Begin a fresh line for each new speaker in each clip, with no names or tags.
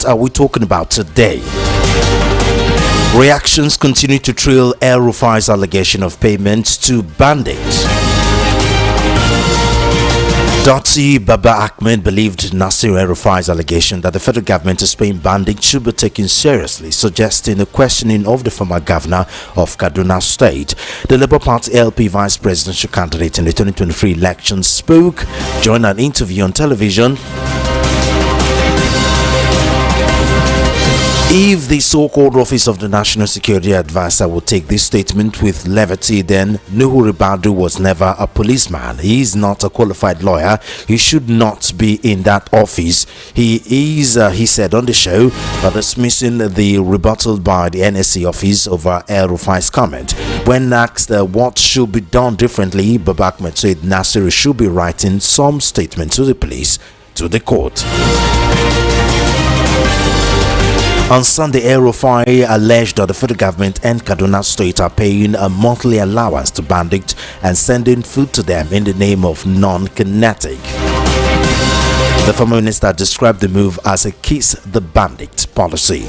what are we talking about today? Reactions continue to trail El-Rufai's allegation of payment to Bandits. Dotty Baba Ahmed believed Nasir El-Rufai's allegation that the federal government is paying Bandits should be taken seriously, suggesting a questioning of the former governor of Kaduna State. The Labour Party LP vice presidential candidate in the 2023 election spoke during an interview on television. If the so-called office of the National Security Advisor would take this statement with levity, then Nuhu Ribadu was never a policeman. He is not a qualified lawyer. He should not be in that office. He said on the show, dismissing the rebuttal by the NSC office over El-Rufai's comment. When asked what should be done differently, Baba Ahmed said Nasir should be writing some statement to the police, to the court. On Sunday, El-Rufai alleged that the federal government and Kaduna State are paying a monthly allowance to bandits and sending food to them in the name of non-kinetic. The former minister described the move as a kiss the bandit policy.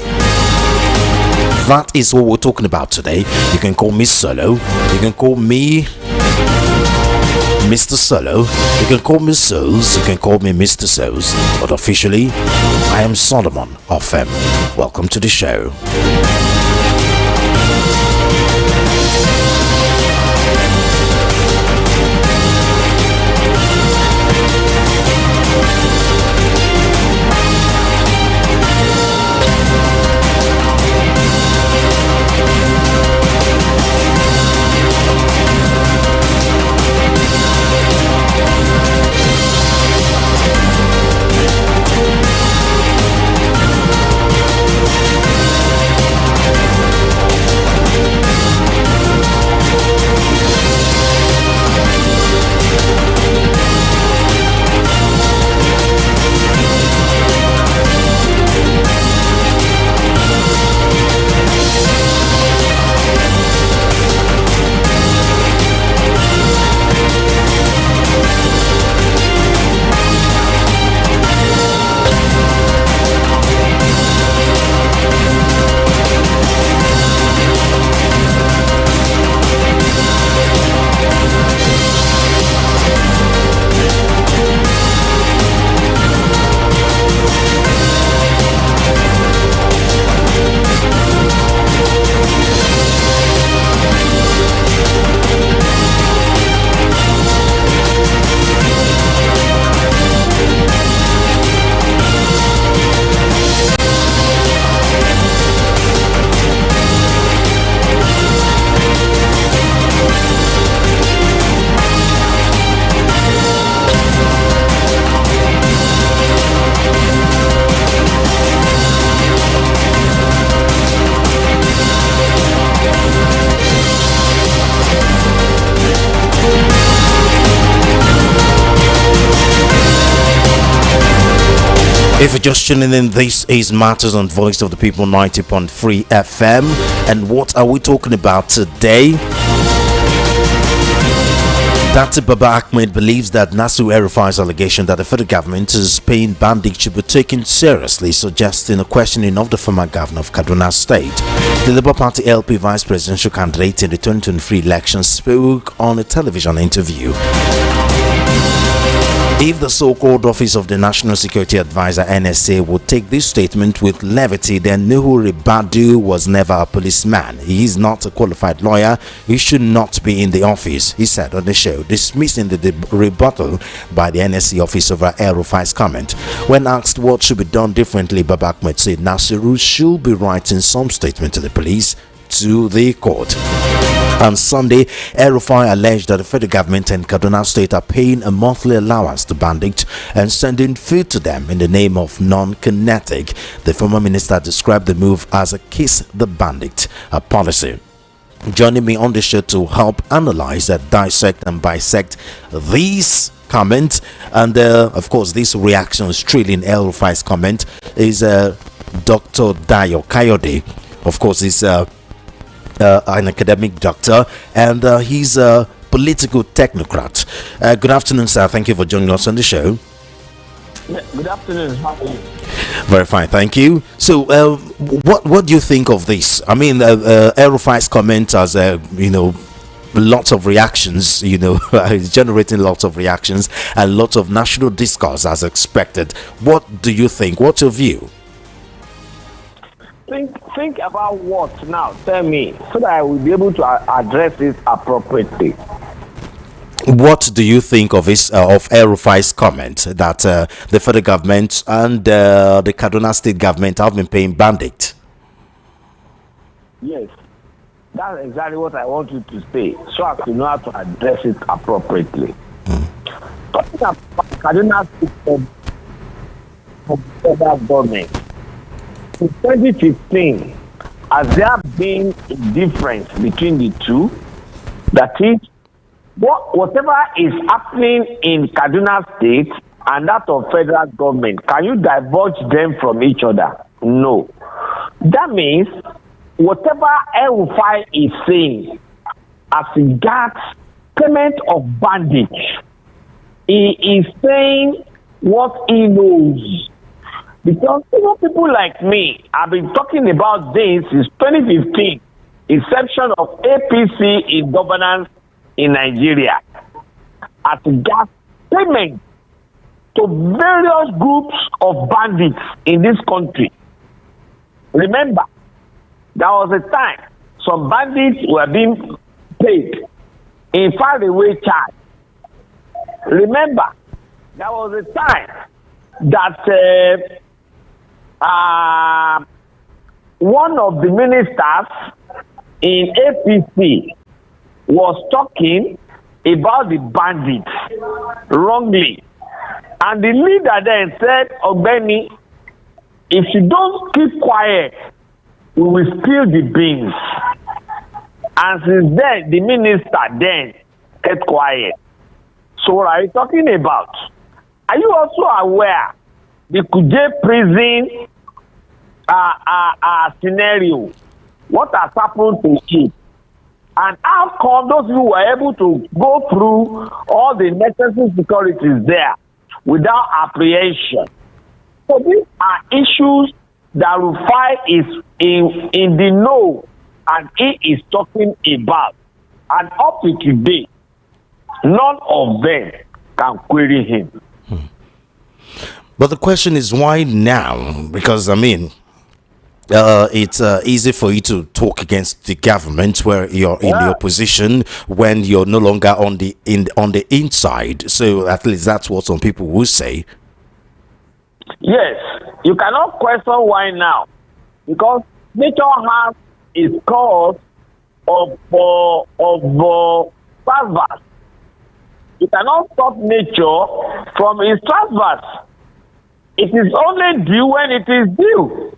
That is what we're talking about today. You can call me Solo. You can call me Mr. Solo, you can call me Souls, you can call me Mr. Souls, but officially, I am Solomon of M. Welcome to the show. If you're just tuning in, this is Matters on Voice of the People 90.3 FM. And what are we talking about today? Dr. Baba Ahmed believes that Nasir El-Rufai's allegation that the federal government is paying bandits should be taken seriously, suggesting a questioning of the former governor of Kaduna State. The Labour Party LP vice presidential candidate in the 2023 election spoke on a television interview. If the so-called office of the National Security Advisor NSA would take this statement with levity, then Nuhu Ribadu was never a policeman. He is not a qualified lawyer. He should not be in the office, he said on the show, dismissing the rebuttal by the NSC office over El-Rufai's comment. When asked what should be done differently, Baba Ahmed said Nasiru should be writing some statement to the police, to the court. On Sunday, El-Rufai alleged that the federal government and Kaduna State are paying a monthly allowance to bandits and sending food to them in the name of non-kinetic. The former minister described the move as a kiss the bandit policy. Joining me on the show to help analyze, dissect and bisect these comments and of course these reactions trailing El-Rufai's comment is Dr. Dayo Kayode. Of course, he's an academic doctor and he's a political technocrat. Good afternoon, sir. Thank you for joining us on the show.
Good afternoon. How are you?
Very fine, thank you. So, what do you think of this? I mean, El-Rufai's comment has, lots of reactions. It's generating lots of reactions and lots of national discourse as expected. What do you think? What's your view?
Think about what now? Tell me, so that I will be able to address it appropriately.
What do you think of El-Rufai's comment that the federal government and the Kaduna state government have been paying bandits?
Yes, that's exactly what I want you to say, so as to know how to address it appropriately. Talking about Kaduna state federal government, in 2015, has there been a difference between the two? That is, whatever is happening in Kaduna state and that of federal government, can you divulge them from each other? No. That means whatever El-Rufai is saying as regards payment of bandits, he is saying what he knows. Because people like me have been talking about this since 2015, inception of APC in governance in Nigeria, as regards payment to various groups of bandits in this country. Remember, there was a time some bandits were being paid in faraway charge. Remember, there was a time that one of the ministers in APC was talking about the bandits wrongly. And the leader then said, Ogbeni, if you don't keep quiet, we will spill the beans. And since then, the minister then kept quiet. So what are you talking about? Are you also aware the Kuje prison scenario? What has happened to it? And how come those who were able to go through all the necessary securities there without apprehension? So these are issues that Rufai is in the know and he is talking about. And up to today, none of them can query him.
But the question is, why now? Because, I mean, it's easy for you to talk against the government where you're in the opposition when you're no longer on the inside. So at least that's what some people will say.
Yes, you cannot question why now, because nature has its cause of transverse. You cannot stop nature from its transverse. It is only due when it is due.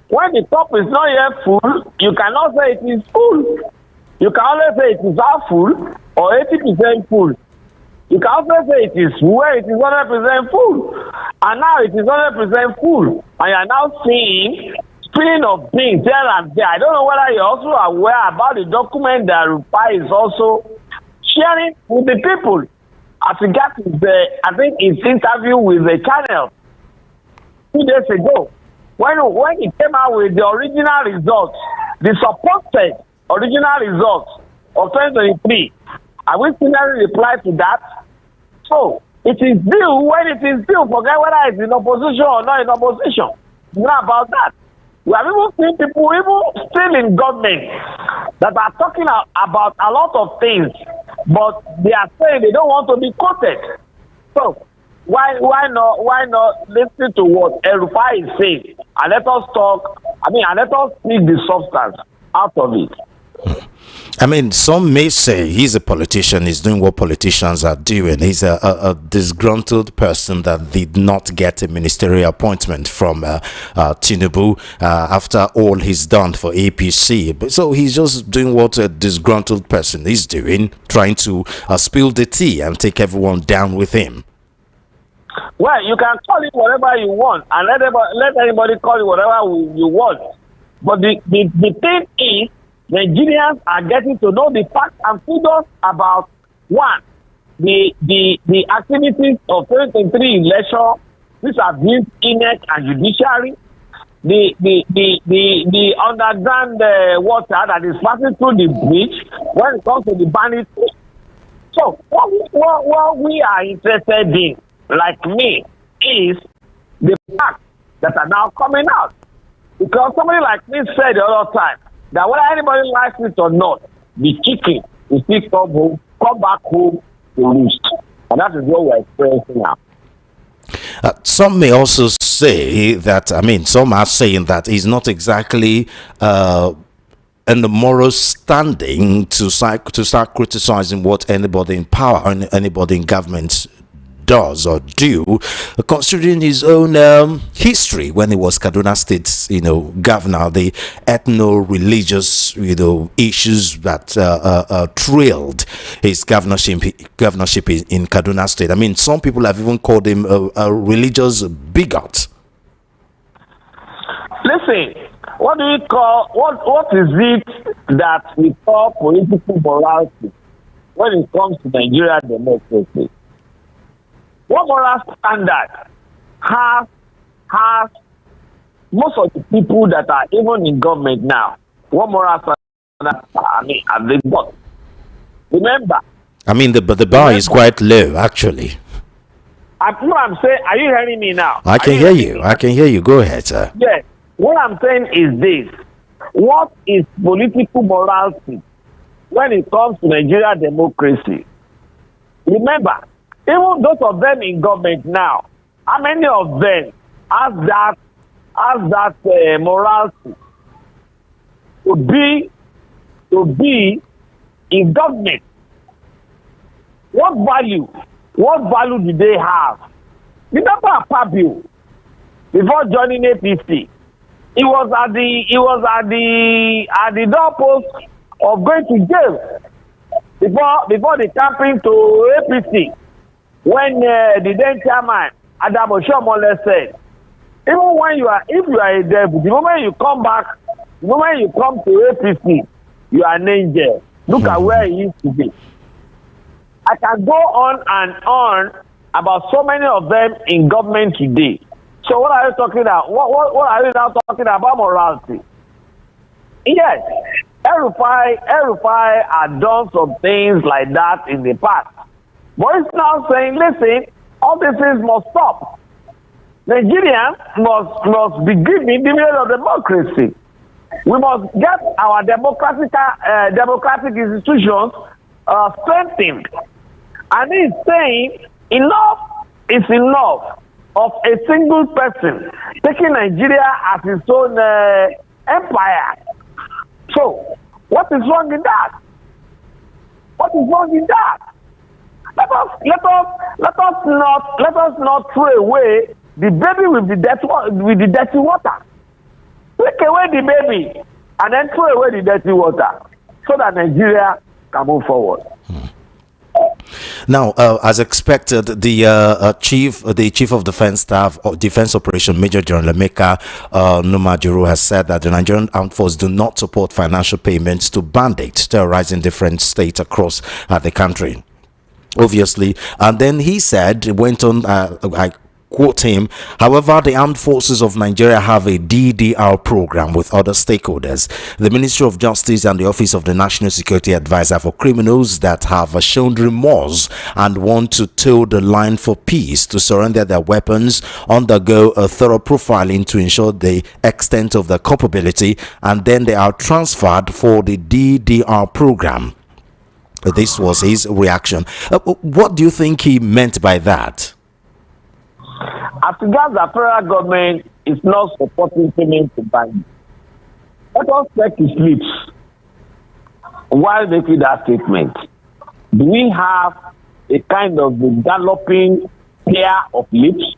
When the cup is not yet full, you cannot say it is full. You can only say it is half full or 80% full. You can also say it is where it is 100% full. And now it is 100% full. And you are now seeing spilling of things here and there. I don't know whether you're also aware about the document that Rufai is also sharing with the people as regards I think his interview with the channel 2 days ago. When he came out with the original results, the supposed original results of 2023, I will similarly reply to that. So it is due when it is due. Forget whether it's in opposition or not in opposition. It's not about that. We have even seen people even still in government that are talking about a lot of things, but they are saying they don't want to be quoted. So why not listen to what El-Rufai is saying and let us talk? And let us speak the substance out of it.
I mean, some may say he's a politician, he's doing what politicians are doing. He's a disgruntled person that did not get a ministerial appointment from Tinubu after all he's done for APC. But so he's just doing what a disgruntled person is doing, trying to spill the tea and take everyone down with him.
Well, you can call it whatever you want and let anybody call it whatever you want. But the thing is, Nigerians are getting to know the facts and figures about one, the activities of 2023 election This abuse INEC and judiciary. The underground water that is passing through the bridge when it comes to the bandits. So what we are interested in, like me, is the facts that are now coming out. Because somebody like me said the other time that whether anybody likes it or not, the chicken will still come back home to roost. And that is what we're experiencing now.
Some may also say that, some are saying that he's not exactly in the moral standing to start criticizing what anybody in power or anybody in government does or do, considering his own history when he was Kaduna State's governor, the ethno-religious issues that trailed his governorship in Kaduna State. Some people have even called him a religious bigot.
Listen, what is it that we call political morality when it comes to Nigeria democracy? What moral standard has most of the people that are even in government now? What moral standard have they got? Remember.
The bar is quite low, actually.
I'm saying, are you hearing me now?
I can hear you. I can hear you. Go ahead, sir.
Yes. What I'm saying is this. What is political morality when it comes to Nigeria democracy? Remember, even those of them in government now, how many of them has that morality to be in government? What value do they have? Remember Fabio, before joining APC, he was at the doorpost of going to jail before the campaign to APC. When the then chairman Adam Oshomole said, even if you are a devil, the moment you come back, the moment you come to APC, you are an angel. Look at where he is today. I can go on and on about so many of them in government today. So what are you talking about? What are you now talking about morality? Yes, El-Rufai had done some things like that in the past. But it's now saying, listen, all these things must stop. Nigerians must be given the meaning of democracy. We must get our democratic institutions strengthened. And he's saying enough is enough of a single person taking Nigeria as his own empire. So, what is wrong in that? What is wrong in that? Let us not throw away the baby with the dirty water. Take away the baby and then throw away the dirty water so that Nigeria can move forward.
Now, as expected, the chief of defense staff or defense operation, Major General Emeka Numajuru, has said that the Nigerian armed forces do not support financial payments to bandits terrorizing different states across the country. Obviously, and then he went on, I quote him, however, the armed forces of Nigeria have a DDR program with other stakeholders, the Ministry of Justice and the Office of the National Security Advisor for criminals that have shown remorse and want to toe the line for peace, to surrender their weapons, undergo a thorough profiling to ensure the extent of their culpability, and then they are transferred for the DDR program. This was his reaction. What do you think he meant by that?
As regards the federal government is not supporting payment to bandits, let us check his lips while making that statement. Do we have a kind of galloping pair of lips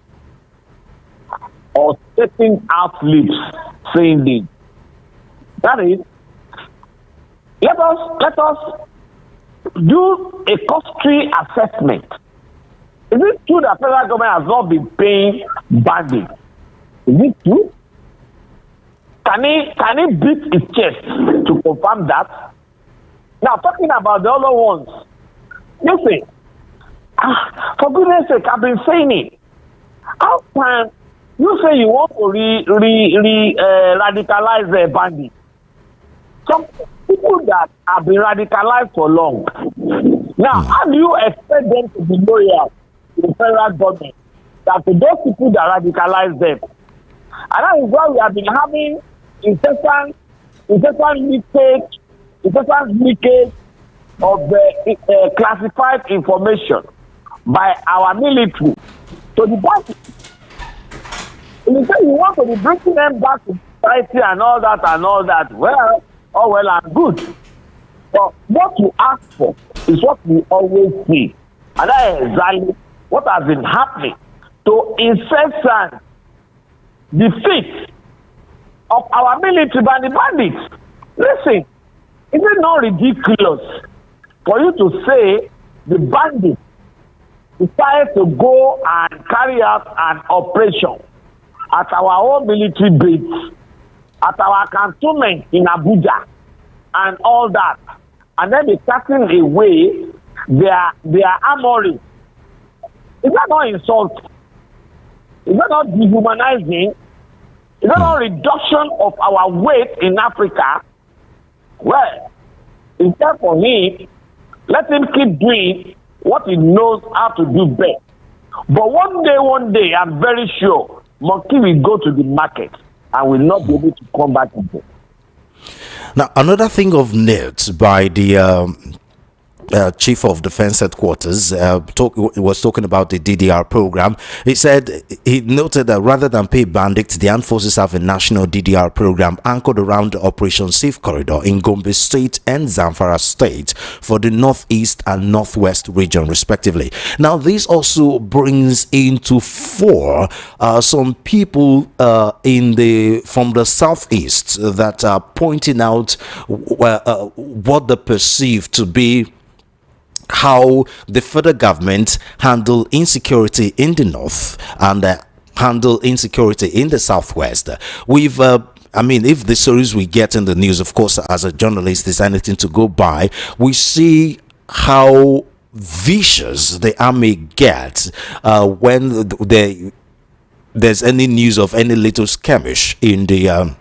or setting out lips saying this? That is, let us do a costly assessment. Is it true that federal government has not been paying bandits? Is it true? Can he beat his chest to confirm that? Now, talking about the other ones, listen, for goodness sake, I've been saying it. How can you say you want to radicalize the bandits? Some people that have been radicalized for long. Now, how do you expect them to be loyal to the federal government? That to those people that radicalize them. And that is why we have been having incessant leakage of the classified information by our military to the party. You say you want to be bringing them back to society and all that, well, all well and good. But what you ask for is what we always see. And that is exactly what has been happening to incessant defeat of our military by the bandits. Listen, is it not ridiculous for you to say the bandits decided to go and carry out an operation at our own military base, at our cantonment in Abuja, and all that, and then be cutting away their armory? Is that not insult? Is that not dehumanizing? Is that not reduction of our weight in Africa? Well, instead for him, let him keep doing what he knows how to do best. But one day, I'm very sure, monkey will go to the market and will not be able to come back again.
Now, another thing of note by the Chief of Defense Headquarters was talking about the DDR program. He said he noted that rather than pay bandits, the armed forces have a national DDR program anchored around Operation Safe Corridor in Gombe State and Zamfara State for the Northeast and Northwest region, respectively. Now, this also brings into fore some people from the Southeast that are pointing out what they perceive to be how the federal government handle insecurity in the north and handle insecurity in the southwest. We've if the stories we get in the news, of course, as a journalist, is anything to go by, we see how vicious the army gets when there's any news of any little skirmish in the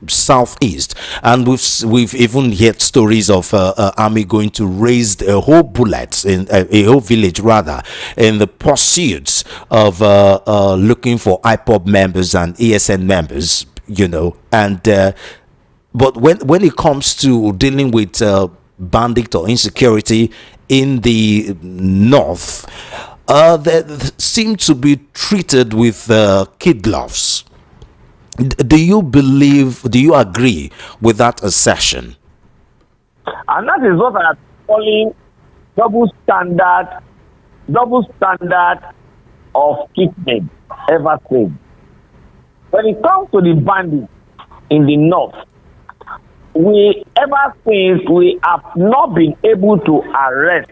southeast, and we've even heard stories of army going to raise a whole bullets in a whole village rather in the pursuits of looking for IPOB members and ESN members, and but when it comes to dealing with bandit or insecurity in the north, they seem to be treated with kid gloves. Do you agree with that assertion?
And that is what I am calling double standard of treatment ever since. When it comes to the bandits in the north, ever since we have not been able to arrest,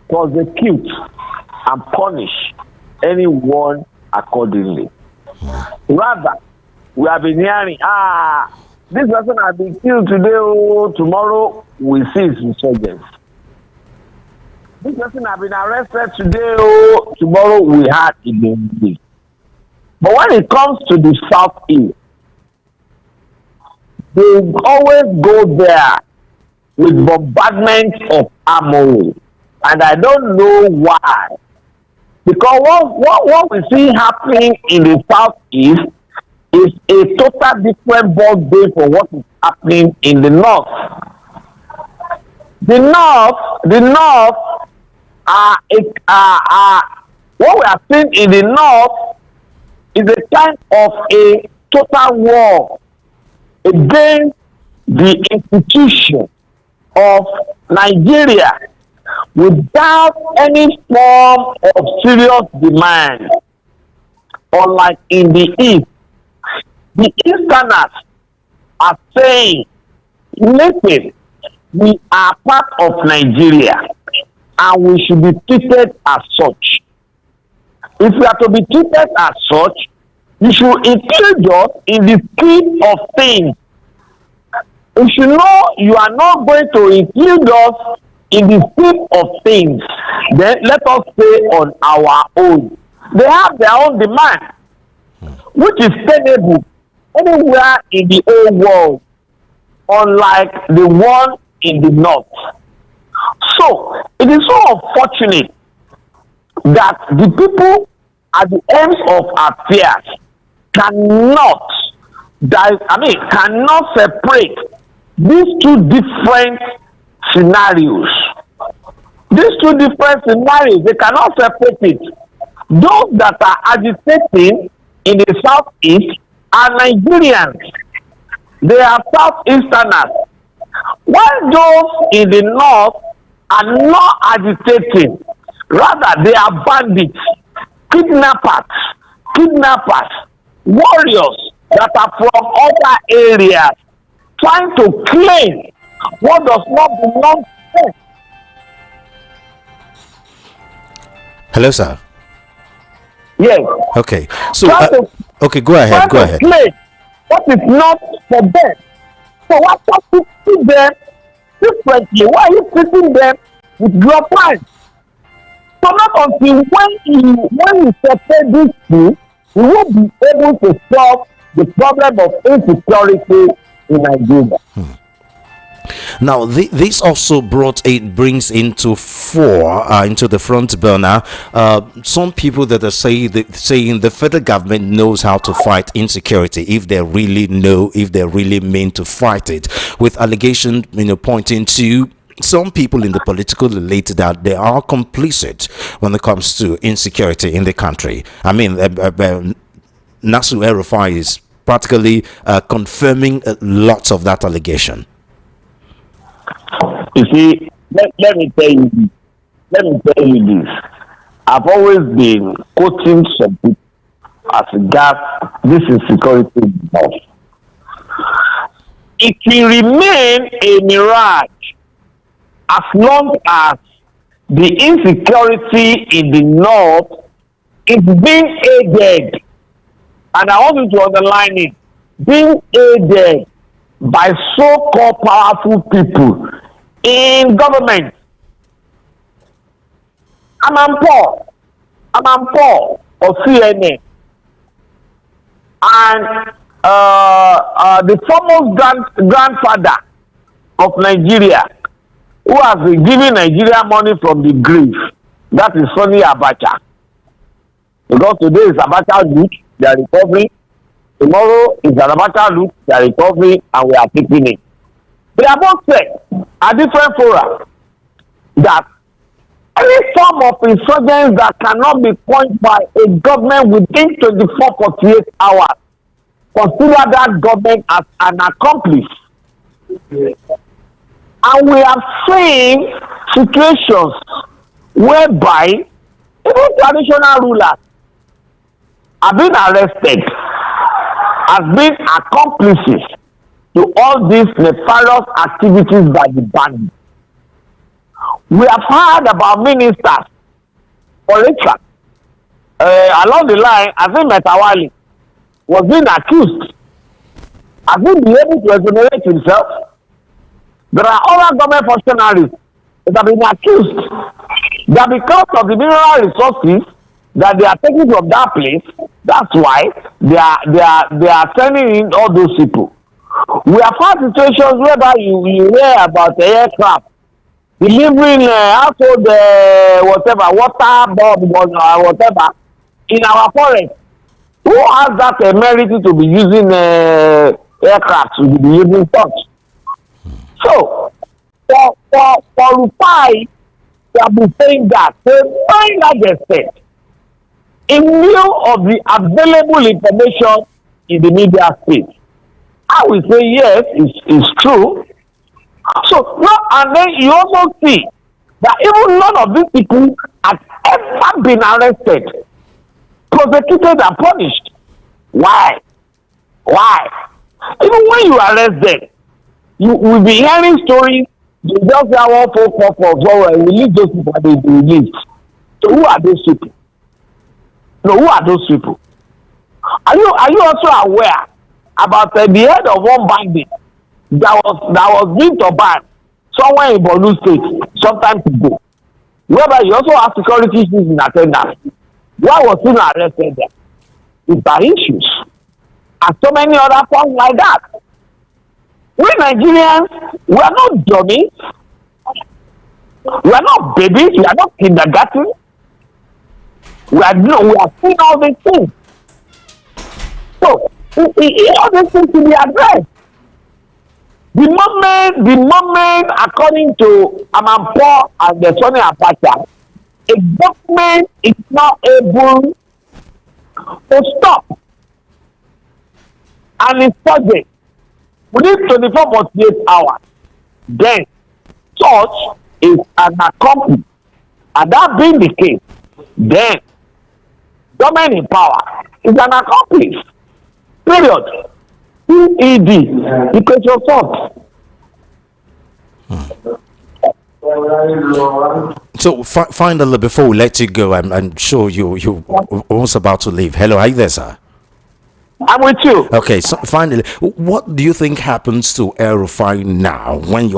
prosecute, and punish anyone accordingly. Rather, we have been hearing, this person has been killed today, tomorrow we see his insurgents. This person has been arrested today, tomorrow we had it. But when it comes to the Southeast, they always go there with bombardment of armory. And I don't know why. Because what we see happening in the Southeast is a total different ball game from what is happening in the North. The North what we are seeing in the North is a kind of a total war against the institution of Nigeria without any form of serious demand. Unlike in the East, the Easterners are saying, listen, we are part of Nigeria and we should be treated as such. If we are to be treated as such, you should include us in the scheme of things. You should know you are not going to include us in the scheme of things, then let us say on our own. They have their own demand, which is tenable anywhere in the whole world, unlike the one in the north. So it is so unfortunate that the people at the ends of affairs cannot separate these two different scenarios. These two different scenarios, they cannot separate it. Those that are agitating in the southeast are Nigerians. They are southeasterners. While those in the north are not agitating, rather they are bandits, kidnappers, warriors that are from other areas trying to claim what does not belong to them.
Hello, sir.
Yes.
Okay. So, okay, go ahead.
Claim what is not for them. So why not treating them differently? Why are you treating them with your pride? So not until when you separate these two, you will be able to solve the problem of insecurity in Nigeria.
Now, this also brings into the front burner some people that are saying the federal government knows how to fight insecurity if they really mean to fight it, with allegation pointing to some people in the political elite that they are complicit when it comes to insecurity in the country. I mean, El-Rufai is practically confirming lots of that allegation.
You see, let me tell you this. I've always been quoting some people as regards this insecurity. It will remain a mirage as long as the insecurity in the north is being aided, and I want you to underline it, being aided by so-called powerful people in government. I'm Paul of CNN, and the foremost grandfather of Nigeria, who has been giving Nigeria money from the grave, that is Sonny Abacha. Because today is Abacha loot, they are recovering. Tomorrow is an Abacha loot, they are recovering, and we are taking it. They have both said at different fora that any form of insurgents that cannot be quenched by a government within 24-48 hours, consider that government as an accomplice. And we are seeing situations whereby even traditional rulers have been arrested as being accomplices to all these nefarious activities by the bandits. We have heard about ministers, for instance, along the line, I think Metawali was being accused. Has he been able to exonerate himself? There are other government functionaries that have been accused that because of the mineral resources that they are taking from that place, that's why they are sending in all those people. We have had situations whereby you hear about the aircraft delivering household whatever, water bulb, whatever, in our forest. Who has that temerity to be using aircraft to be using such? So, for Rufai, they have been saying that to a very large extent, in view of the available information in the media space. I will say yes, it's true. So, no, and then you also see that even none of these people have ever been arrested, prosecuted, and punished. Why? Even when you arrest them, you will be hearing stories. You just have one folk we release those people and they be released. So who are those people? No, who are those people? Are you also aware about the head of one bandit that was being to ban somewhere in Borno State? some time ago, whereby you also have security issues in attendance. Why was he not arrested there? It's our issues. And so many other points like that. We Nigerians, we are not dummies. We are not babies. We are not kindergarten. We are seeing all these things. So, all these things to be addressed. The moment, according to Amanpo and the Sonny Abacha, a government is not able to stop and project within 24-48 hours, then such is an accomplice. And that being the case, then government in power is an accomplice. Period. PED, because your thoughts.
So finally, before we let you go, I'm sure you almost about to leave. Hello, hi there, sir.
I'm with you.
Okay, so finally, what do you think happens to El-Rufai now when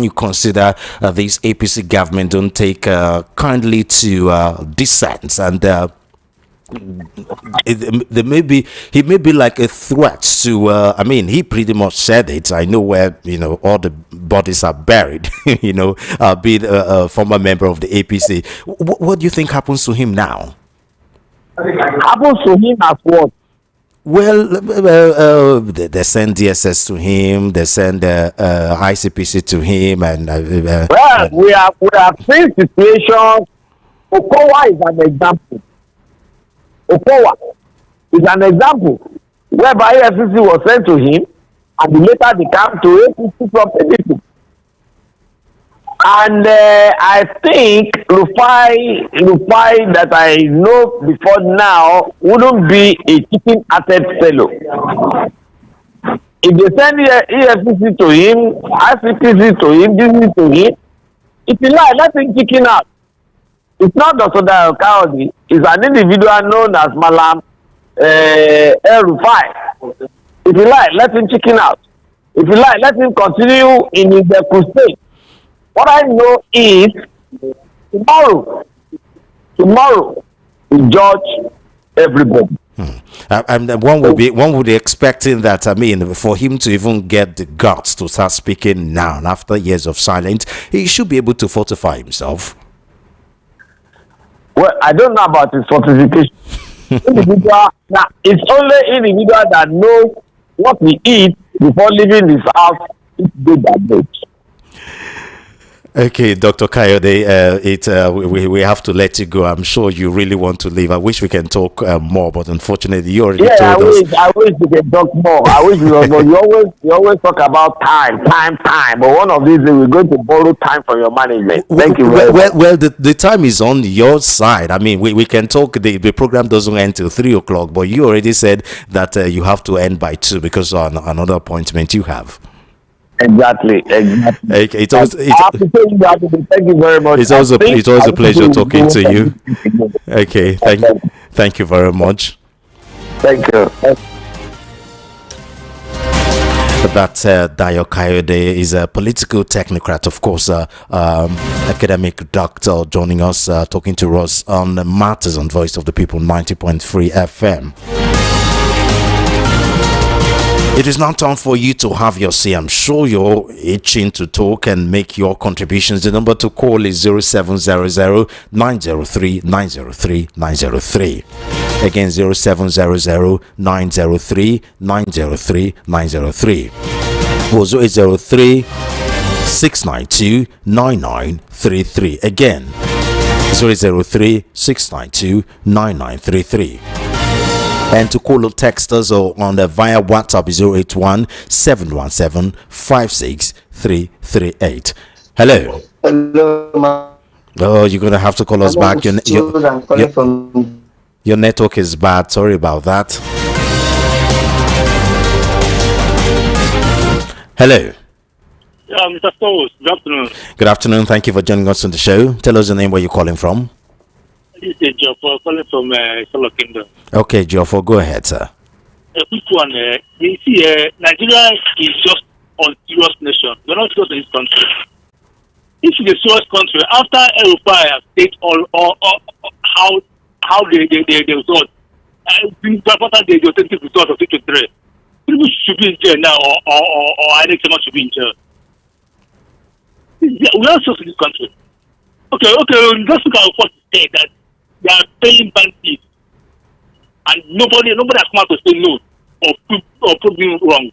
you consider this APC government don't take kindly to dissent and he may be like a threat to I mean, he pretty much said it. I know where all the bodies are buried. Being a former member of the APC. What do you think happens to him now?
Happens to him as what?
Well, they send DSS to him, they send ICPC to him, and
we have seen situations. Okowa is an example. Okowa is an example whereby EFCC was sent to him, and later they came to APC from PDP. And I think Rufai that I know before now wouldn't be a chicken-hearted fellow. If they send EFCC to him, ICPC to him, DCC to him, if he lie, let him chicken out. It's not Dr. Dayo. It's an individual known as Malam El-Rufai. If he lie, let him chicken out. If he lie, let him continue in his crusade. What I know is tomorrow we judge everybody.
And one would be expecting that, I mean, for him to even get the guts to start speaking now, and after years of silence, he should be able to fortify himself.
Well, I don't know about his fortification. Now, it's only individual that knows what he eats before leaving his house. It's good that day.
Okay, Dr. Kayode, we have to let you go. I'm sure you really want to leave. I wish we can talk more, but unfortunately, you already told us.
I wish we can talk more. I wish you always talk about time. But one of these days, we're going to borrow time from your management. Thank you very much.
Well, the time is on your side. I mean, we can talk. The program doesn't end till 3 o'clock, but you already said that you have to end by 2 because of another appointment you have.
Exactly.
Okay,
thank you very much.
It's always a pleasure talking to you. Okay, thank you very much.
Thank you.
That Dayo Kayode is a political technocrat, of course, academic doctor, joining us, talking to us on matters on Voice of the People 90.3 FM. It is now time for you to have your say. I'm sure you're itching to talk and make your contributions. The number to call is 0700 903 903 903. Again, 0700 903 903 903. Or 0803 692 9933. Again, 0803 692 9933. And to call or text us on the via WhatsApp 081 717 56338. Hello.
Hello, ma.
Oh, you're gonna have to call us back. Your network is bad. Sorry about that. Hello.
Yeah, Mr. Stowes, good afternoon.
Good afternoon. Thank you for joining us on the show. Tell us your name, where you're calling from.
This is Jofo calling from Solo Kingdom.
Okay, Jofo, go ahead, sir.
A quick one. You see, Nigeria is just on serious nation. We're not serious in this country. If the source country after El-Rufai has state all how they result, the authentic result of 2023, people should be in jail now, or Allegation should be in jail. We are just in this country. Okay, just look at what he said that they are paying bandits, and nobody has come out to say no or proving wrong.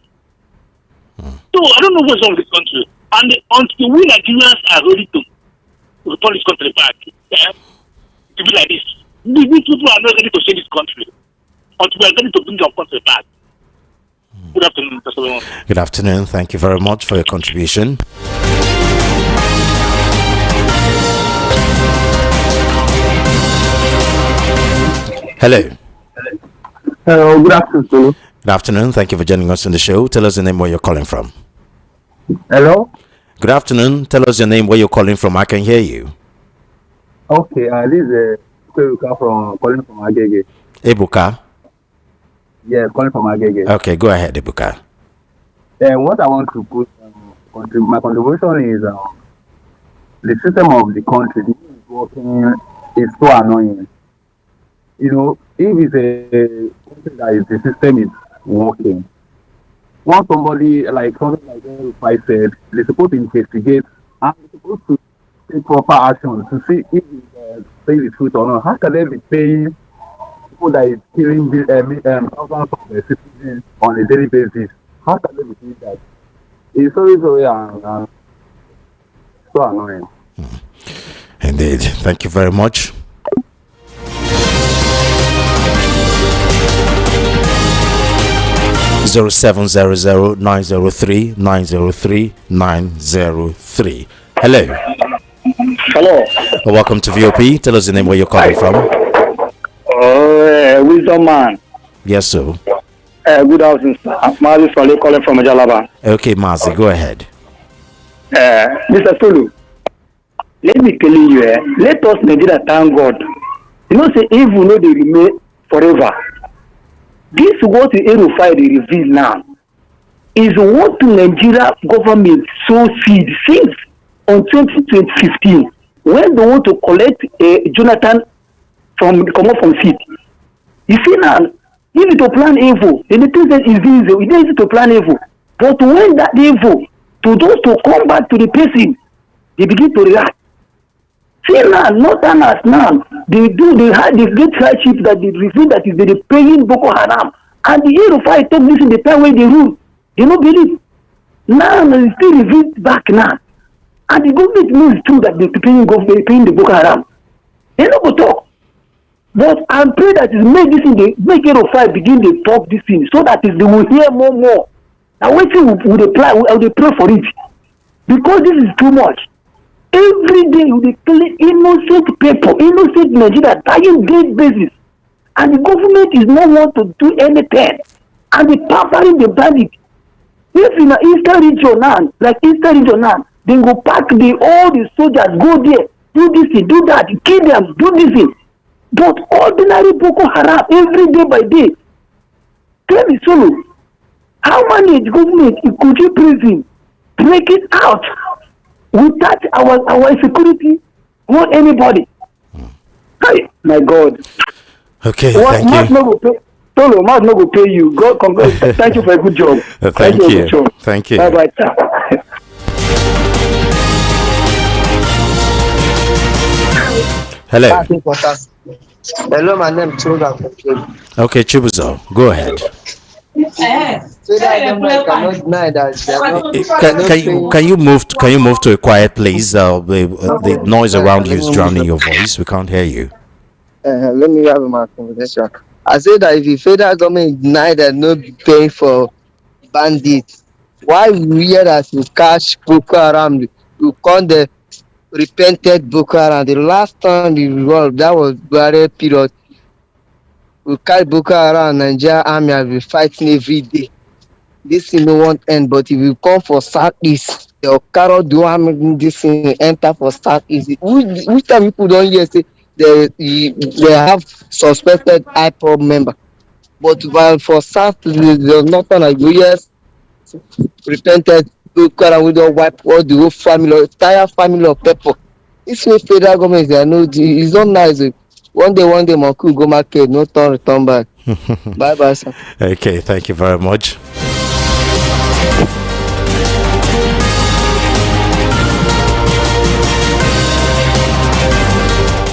So I don't know what's wrong with this country. And until we Nigerians are ready to return this country back, to be like this, these people are not ready to change this country until we are ready to bring our country back. Good afternoon, Mr. Solomon.
Good afternoon. Thank you very much for your contribution. Hello.
Hello, good afternoon.
Good afternoon. Thank you for joining us on the show. Tell us your name, where you're calling from.
Hello.
Good afternoon. Tell us your name, where you're calling from. I can hear you.
Okay, this is Ebuka from calling from Agege.
Ebuka.
Yeah, calling from Agege.
Okay, go ahead, Ebuka.
What I want to put, my contribution is the system of the country. The way it's working is so annoying. You know, if it's a country that is the system is working, once somebody like El-Rufai said, they're supposed to investigate and they're supposed to take proper action to see if it's saying the truth or not. How can they be paying people that is killing thousands of citizens on a daily basis? How can they be doing that? It's so annoying.
Indeed. Thank you very much. Zero 903-903-903. Hello.
Hello.
Welcome to VOP. Tell us the name, where you're calling from.
Wisdom man.
Yes, sir.
Good afternoon, sir. Mazi Swale calling from Jalaba.
Okay, Mazi, go ahead.
Mr. Solu, let me tell you, let us Nigeria thank God. You know, say evil no they remain forever. This what the El-Rufai they reveal now is what the Nigeria government sow seed since on 2015 when they want to collect Jonathan from seed. You see now, if to plan evil, then the thing that is easy, it is easy to plan evil. But when that evil to those to come back to the person, they begin to react. See now, not as now. They had the great hardship that they reveal that is they paying Boko Haram. And the El-Rufai took this in the time when they rule. They don't believe. Now they still reveal back now. And the government knows too that they're paying the Boko Haram. They don't go talk. But I pray that it make El-Rufai begin to talk this thing so that they will hear more. Now waiting will apply, will they pray for it. Because this is too much. Every day they kill innocent people, innocent Nigeria dying daily basis. And the government is not want to do anything. And they pampering the bandit. If in the Eastern region now, they go pack all the soldiers, go there, do this thing, do that, kill them, do this thing. But ordinary Boko Haram, every day by day, tell me solo, how many government could you prison break it out without our security, not anybody? Hey, my God.
Okay, thank you.
Solo, Mark no go pay you. God, thank you for a good job.
Thank you. Thank you.
Bye-bye.
Hello.
Hello, my name is Chubuzo.
Okay, Chubuzo, go ahead. Can you move to a quiet place? The noise around you is drowning your voice. We can't hear you.
Let me have my conversation. I said that if the federal government deny that no be paying for bandits, why we hear that you catch Boko Haram, you call the repented Boko Haram? The last time we revolved, that was Buhari period. We catch Boko Haram, Nigeria army have been fighting every day. This thing no won't end, but if you come for Southeast, your carrot do have this thing enter for Southeast. Which time people don't hear say they have suspected IPOB member, but while for South there's nothing like yes repented Boko Haram, we don wipe all the whole family, entire family of people. This way federal government they are no, it's not nice. One day, my cool go market, no turn return back. Bye bye, sir.
Okay, thank you very much.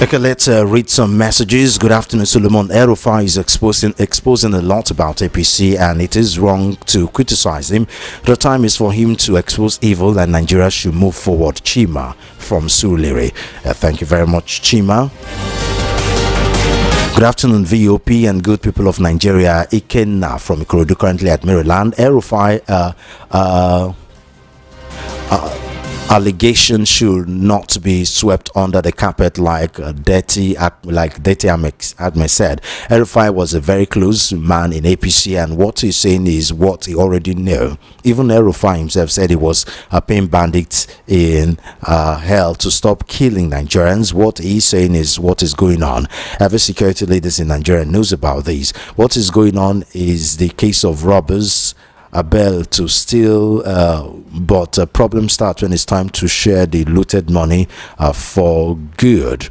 Okay, let's read some messages. Good afternoon, Solomon. El-Rufai is exposing a lot about APC, and it is wrong to criticize him. The time is for him to expose evil, and Nigeria should move forward. Chima from Surulere. Thank you very much, Chima. Good afternoon, VOP and good people of Nigeria. Ikenna from Ikorodu, currently at Maryland. El-Rufai, allegation should not be swept under the carpet like Dirty Ahmed said. El-Rufai was a very close man in APC, and what he's saying is what he already knew. Even El-Rufai himself said he was paying bandits in hell to stop killing Nigerians. What he's saying is what is going on. Every security leaders in Nigeria knows about this. What is going on is the case of robbers Abel to steal, but problems start when it's time to share the looted money for good.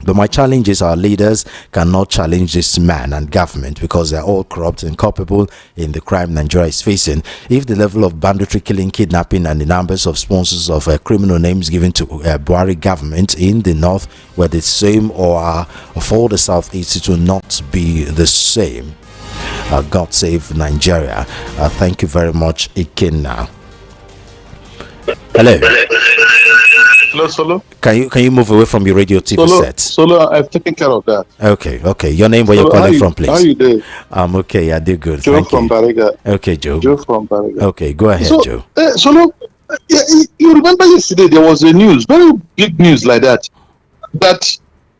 But my challenge is our leaders cannot challenge this man and government because they're all corrupt and culpable in the crime Nigeria is facing. If the level of banditry, killing, kidnapping, and the numbers of sponsors of criminal names given to Buhari government in the north were the same, or for the southeast, it will not be the same. God save Nigeria. Thank you very much, Ikenna. Hello.
Hello, Solo.
Can you move away from your radio TV set?
Solo, I've taken care of that.
Okay. Your name, where you're calling from, please.
How are you doing?
I'm okay. I did good.
Joe
Thank
from
you.
Bariga.
Okay, Joe.
Joe from Bariga.
Okay, go ahead, Joe.
Solo, you remember yesterday there was a news, very big news like that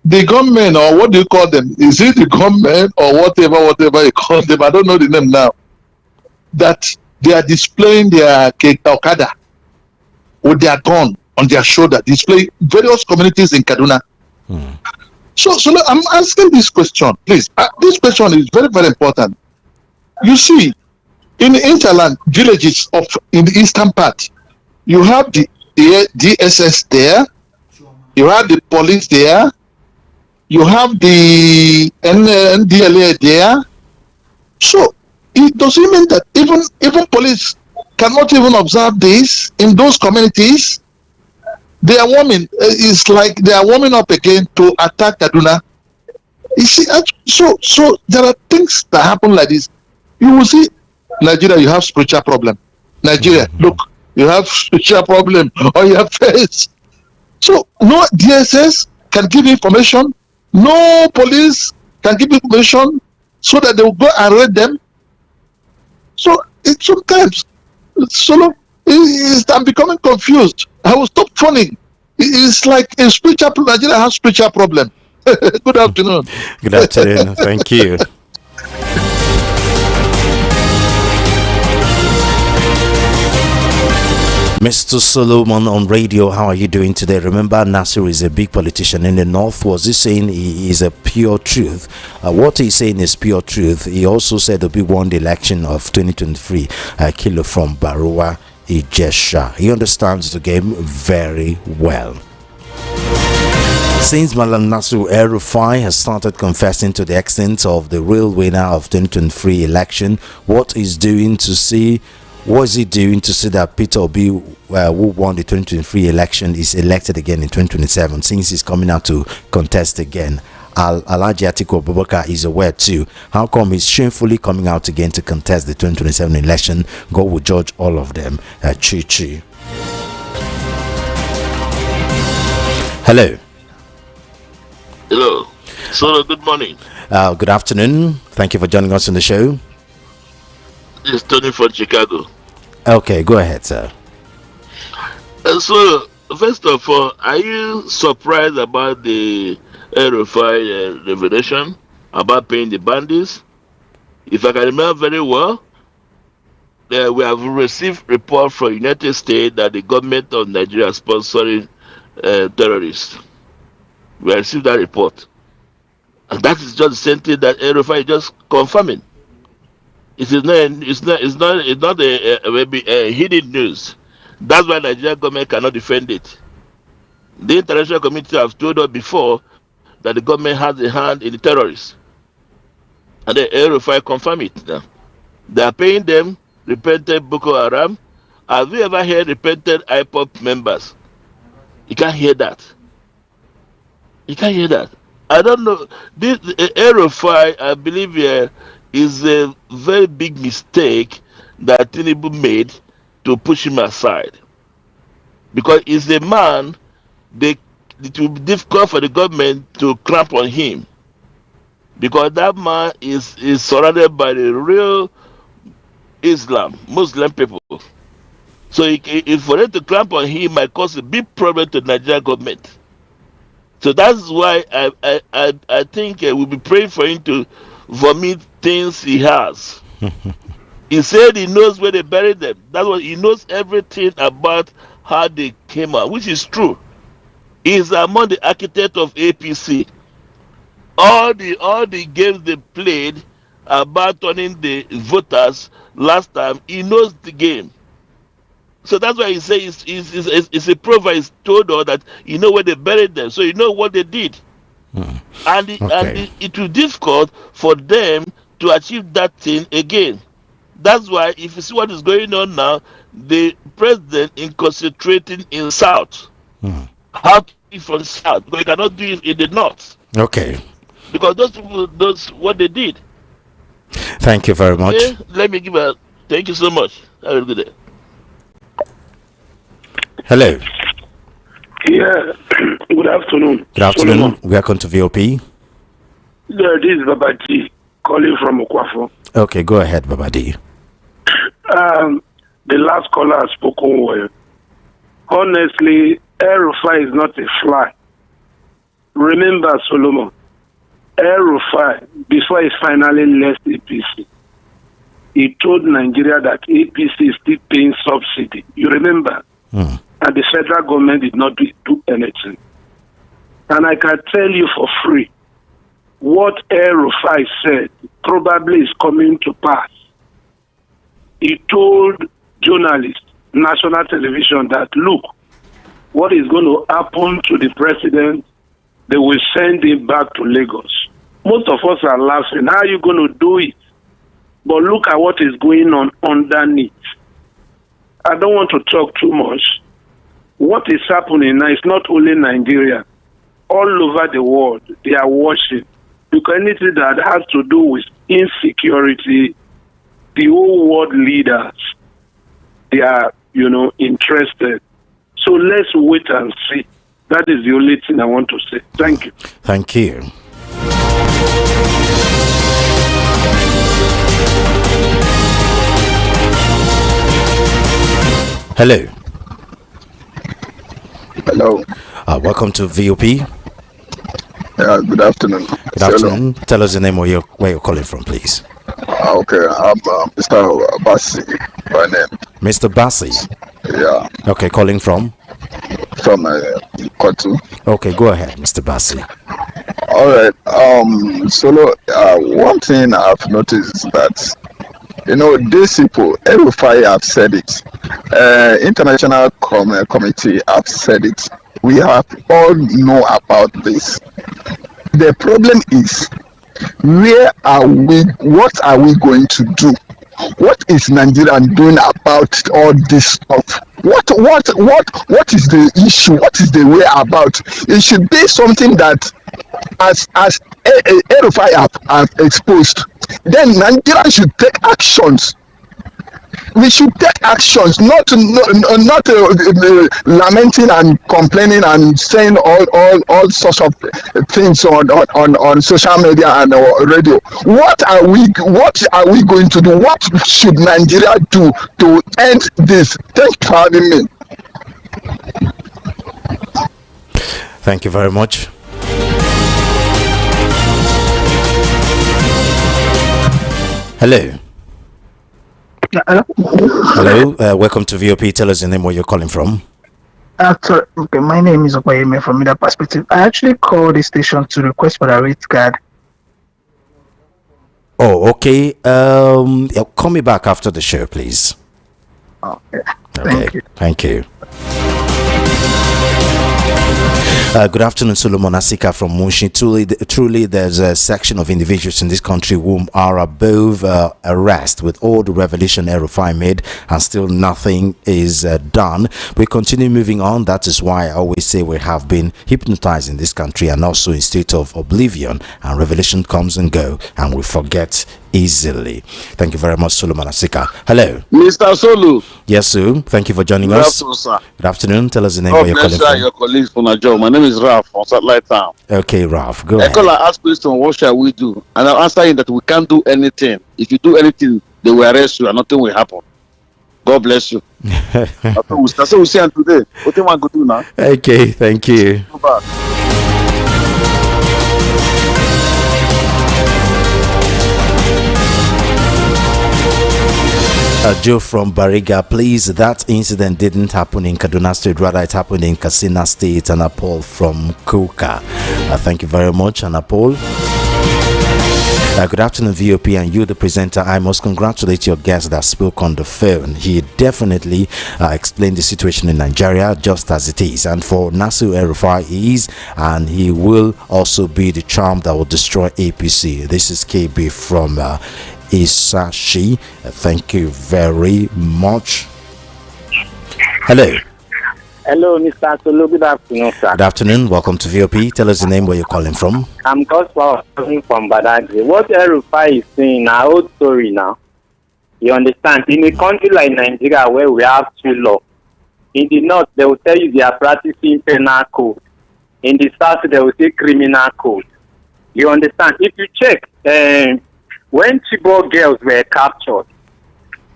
the government, or what do you call them? Is it the government or whatever you call them? I don't know the name now. That they are displaying their Okada with their gun on their shoulder, displaying various communities in Kaduna. So I'm asking this question, please. This question is very, very important. You see, in the interland villages in the eastern part, you have the DSS there, you have the police there, you have the NDLA there. So it doesn't mean that even police cannot even observe this in those communities. They are warming. It's like they are warming up again to attack Kaduna. You see, so there are things that happen like this. You will see, Nigeria, you have spiritual problem. Nigeria, look, you have spiritual problem on your face. So no DSS can give information. No police can give information so that they will go and raid them. So it's sometimes, I'm becoming confused. I will stop phoning. It's like a spiritual. Nigeria has spiritual problem. Good afternoon.
Good afternoon. Thank you. Mr. Solomon on radio, how are you doing today? Remember, Nasir is a big politician in the north. Was he saying he is a pure truth? What he's saying is pure truth. He also said Obi won the election of 2023. Kilo from Barua Ijesha. He understands the game very well. Since Malam Nasir El-Rufai has started confessing to the extent of the real winner of 2023 election, what is he doing to see that Peter Obi, who won the 2023 election, is elected again in 2027, since he's coming out to contest again? Alhaji Atiku Abubakar is aware too. How come he's shamefully coming out again to contest the 2027 election? God will judge all of them. Chi. Hello.
Hello. So, good morning.
Good afternoon. Thank you for joining us on the show.
It's Tony from Chicago.
Okay, go ahead, sir.
So, first of all, are you surprised about the El-Rufai revelation about paying the bandits? If I can remember very well, we have received report from United States that the government of Nigeria is sponsoring terrorists. We received that report, and that is just the same thing that El-Rufai is just confirming. It's not a hidden news. That's why Nigerian government cannot defend it. The international community have told us before that the government has a hand in the terrorists. And the El-Rufai confirm it now. They are paying them repented Boko Haram. Have you ever heard repented IPOP members? You can't hear that. You can't hear that. I don't know. This El-Rufai, I believe, is a very big mistake that Tinubu made to push him aside. Because he's a man, it will be difficult for the government to clamp on him. Because that man is surrounded by the real Muslim people. So if for them to clamp on him might cause a big problem to the Nigerian government. So that's why I think we'll be praying for him to vomit things he has. He said he knows where they buried them. That's what he knows, everything about how they came out, which is true. He's among the architects of APC. All the games they played about turning the voters last time, he knows the game. So that's why he says it's a prophet. He's told us that you know where they buried them, so you know what they did. And it will be difficult for them to achieve that thing again. That's why if you see what is going on now, the president is concentrating in South. How to do it from South, because you cannot do it in the North.
Okay.
Because those people, what they did.
Thank you very much.
Okay? Let me give a thank you so much. Have a good day.
Hello.
Yeah. Good afternoon.
Good afternoon. Welcome to VOP.
Yeah, this is Babaji calling from Okwafo.
Okay, go ahead, Babadi.
The last caller has spoken well. Honestly, El-Rufai is not a fly. Remember, Solomon, El-Rufai, before he finally left APC, he told Nigeria that APC is still paying subsidy. You remember? And the federal government did not do anything. And I can tell you for free, what El-Rufai said probably is coming to pass. He told journalists, national television, that look, what is going to happen to the president, they will send him back to Lagos. Most of us are laughing. How are you going to do it? But look at what is going on underneath. I don't want to talk too much. What is happening now is not only Nigeria. All over the world, they are watching. Because anything that has to do with insecurity, the whole world leaders, they are, interested. So let's wait and see. That is the only thing I want to say. Thank you.
Thank you. Hello.
Hello.
Welcome to VOP.
Good afternoon.
Good afternoon. Tell us the name or where you're calling from, please.
Okay, I'm Mr. Bassi by name.
Mr. Bassi?
Yeah.
Okay, calling from?
From Kotu.
Okay, go ahead, Mr. Bassi.
All right. Solo, one thing I've noticed is that, these people, El-Rufai have said it. International committee have said it. We have all know about this. The problem is, where are we? What are we going to do? What is Nigeria doing about all this stuff? What is the issue? What is the way about? It should be something that, as El-Rufai have exposed, then Nigeria should take actions. We should take actions, not lamenting and complaining and saying all sorts of things on social media and radio. What are we going to do? What should Nigeria do to end this? Thank you for having me.
Thank you very much. Hello. Hello. Welcome to VOP. Tell us your name, where you're calling from.
Okay, my name is Okoyeme from Media Perspective. I actually called the station to request for a rate card.
Oh, okay. Call me back after the show, please.
Okay.
Okay.
Thank you.
Thank you. Good afternoon, Solomon Asika from Mushin. Truly, there's a section of individuals in this country whom are above arrest with all the revelation El-Rufai made, and still nothing is done. We continue moving on. That is why I always say we have been hypnotized in this country and also in state of oblivion, and revelation comes and go, and we forget easily. Thank you very much, Solomon Asika. Hello,
Mr. Solu.
yes, sir. Thank you for joining
Good
us.
afternoon, sir.
Good afternoon. Tell us the name
God
where you're
bless
calling
you and
from.
your colleagues from Nigeria. My name is Ralph from Satellite Town.
Okay, Ralph, go
I
ahead.
call and ask question, what shall we do? And I'll answer him that we can't do anything. If you do anything, they will arrest you and nothing will happen. God bless you. That's what we say today. What do you want to do now?
Okay, thank you.
Go back.
Joe from Bariga, please, that incident didn't happen in Kaduna State, rather it happened in Katsina State. And Paul from Kuka. Thank you very much, Anna Paul. Good afternoon, VOP, and you, the presenter. I must congratulate your guest that spoke on the phone. He definitely explained the situation in Nigeria just as it is. And for Nasir El-Rufai, he is, and he will also be the charm that will destroy APC. This is KB from Isashi. Thank you very much. Hello.
Hello, Mr. Solo. Good afternoon, sir.
Good afternoon. Welcome to VOP. Tell us the name where you're calling from.
I'm Gospel calling from Badagry. What El-Rufai is saying now, old story now. You understand? In a country like Nigeria where we have two law, in the north they will tell you they are practicing penal code. In the south they will say criminal code. You understand? If you check, when Chibok girls were captured,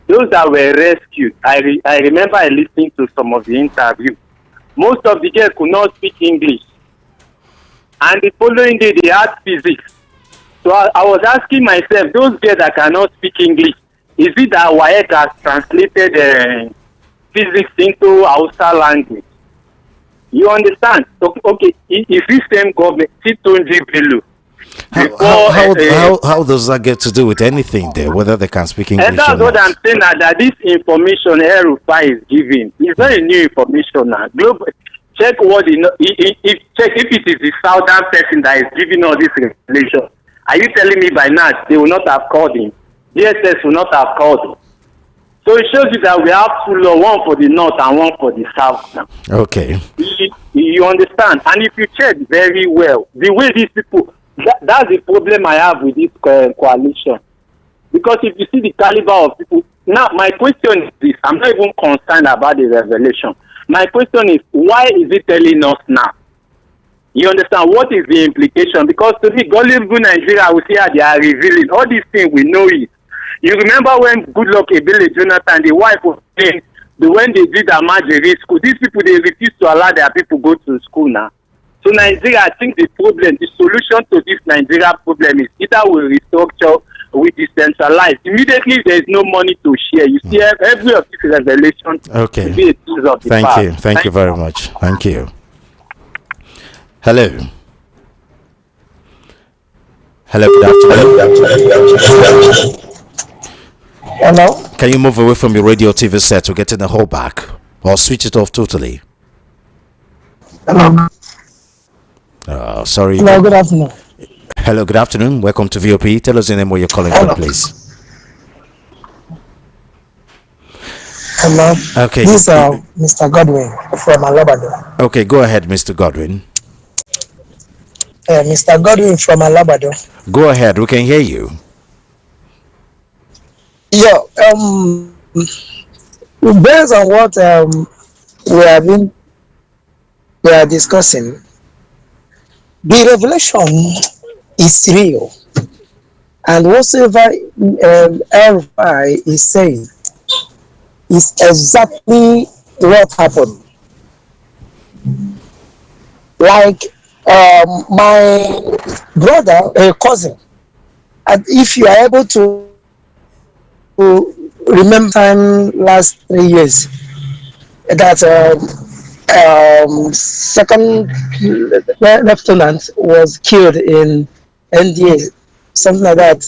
those that were rescued, I remember I listened to some of the interviews. Most of the girls could not speak English. And the following day, they had physics. So I was asking myself, those girls that cannot speak English, is it that WAEC has translated physics into Hausa language? You understand? So, okay, if this same government, Titonji Bello,
How does that get to do with anything there, whether they can speak English?
And that's what I'm saying, that this information El-Rufai is giving. It's not a new information now. Global, check what if it is the southern person that is giving all this information. Are you telling me by now they will not have called him? DSS will not have called him. So it shows you that we have two laws, one for the north and one for the south now.
Okay.
You understand? And if you check very well, the way these people, that's the problem I have with this coalition. Because if you see the caliber of people, now my question is this, I'm not even concerned about the revelation. My question is, why is it telling us now? You understand? What is the implication? Because to me, gullible Nigeria will say they are revealing. All these things we know it. You remember when Goodluck Ebele Jonathan, the wife was saying, when they did Amajiri school, these people, they refuse to allow their people go to school now. So Nigeria, I think the solution to this Nigeria problem is either we restructure, we decentralize. Immediately there is no money to share. You see, every of these revelations
Okay.
be a piece of the
Thank
past.
you. Thank you very much. Thank you. Hello. Hello, good afternoon.
Hello?
Can you move away from your radio TV set to get in the whole back, or switch it off totally?
Hello?
Sorry.
Hello, good afternoon.
Hello, good afternoon. Welcome to VOP. Tell us the name where you're calling from, please.
Hello?
Okay.
This is Mr. Godwin from Alabado.
Okay, go ahead, Mr. Godwin.
Mr. Godwin from Alabado.
Go ahead. We can hear you.
Yeah, based on what we are discussing, the revelation is real, and whatsoever El-Rufai is saying is exactly what happened. Like my brother, a cousin, and if you are able to remember time last 3 years, that second lieutenant was killed in NDA, something like that.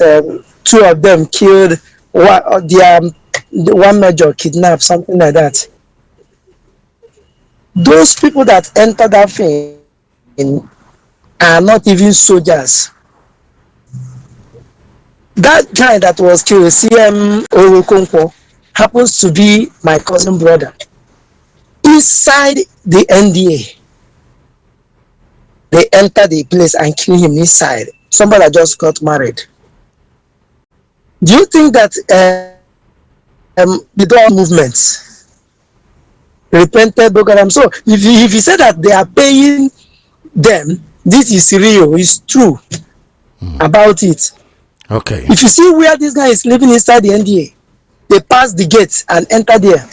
Two of them killed, the one major kidnapped, something like that. those people that enter that thing are not even soldiers. That guy that was killed, CM Orokonkwo, happens to be my cousin brother. Inside the NDA, they enter the place and kill him inside. Somebody that just got married. Do you think that the door movements repented Bogaram? So if you say that they are paying them, this is real, it's true about it.
Okay.
If you see where this guy is living inside the NDA, they pass the gates and enter there.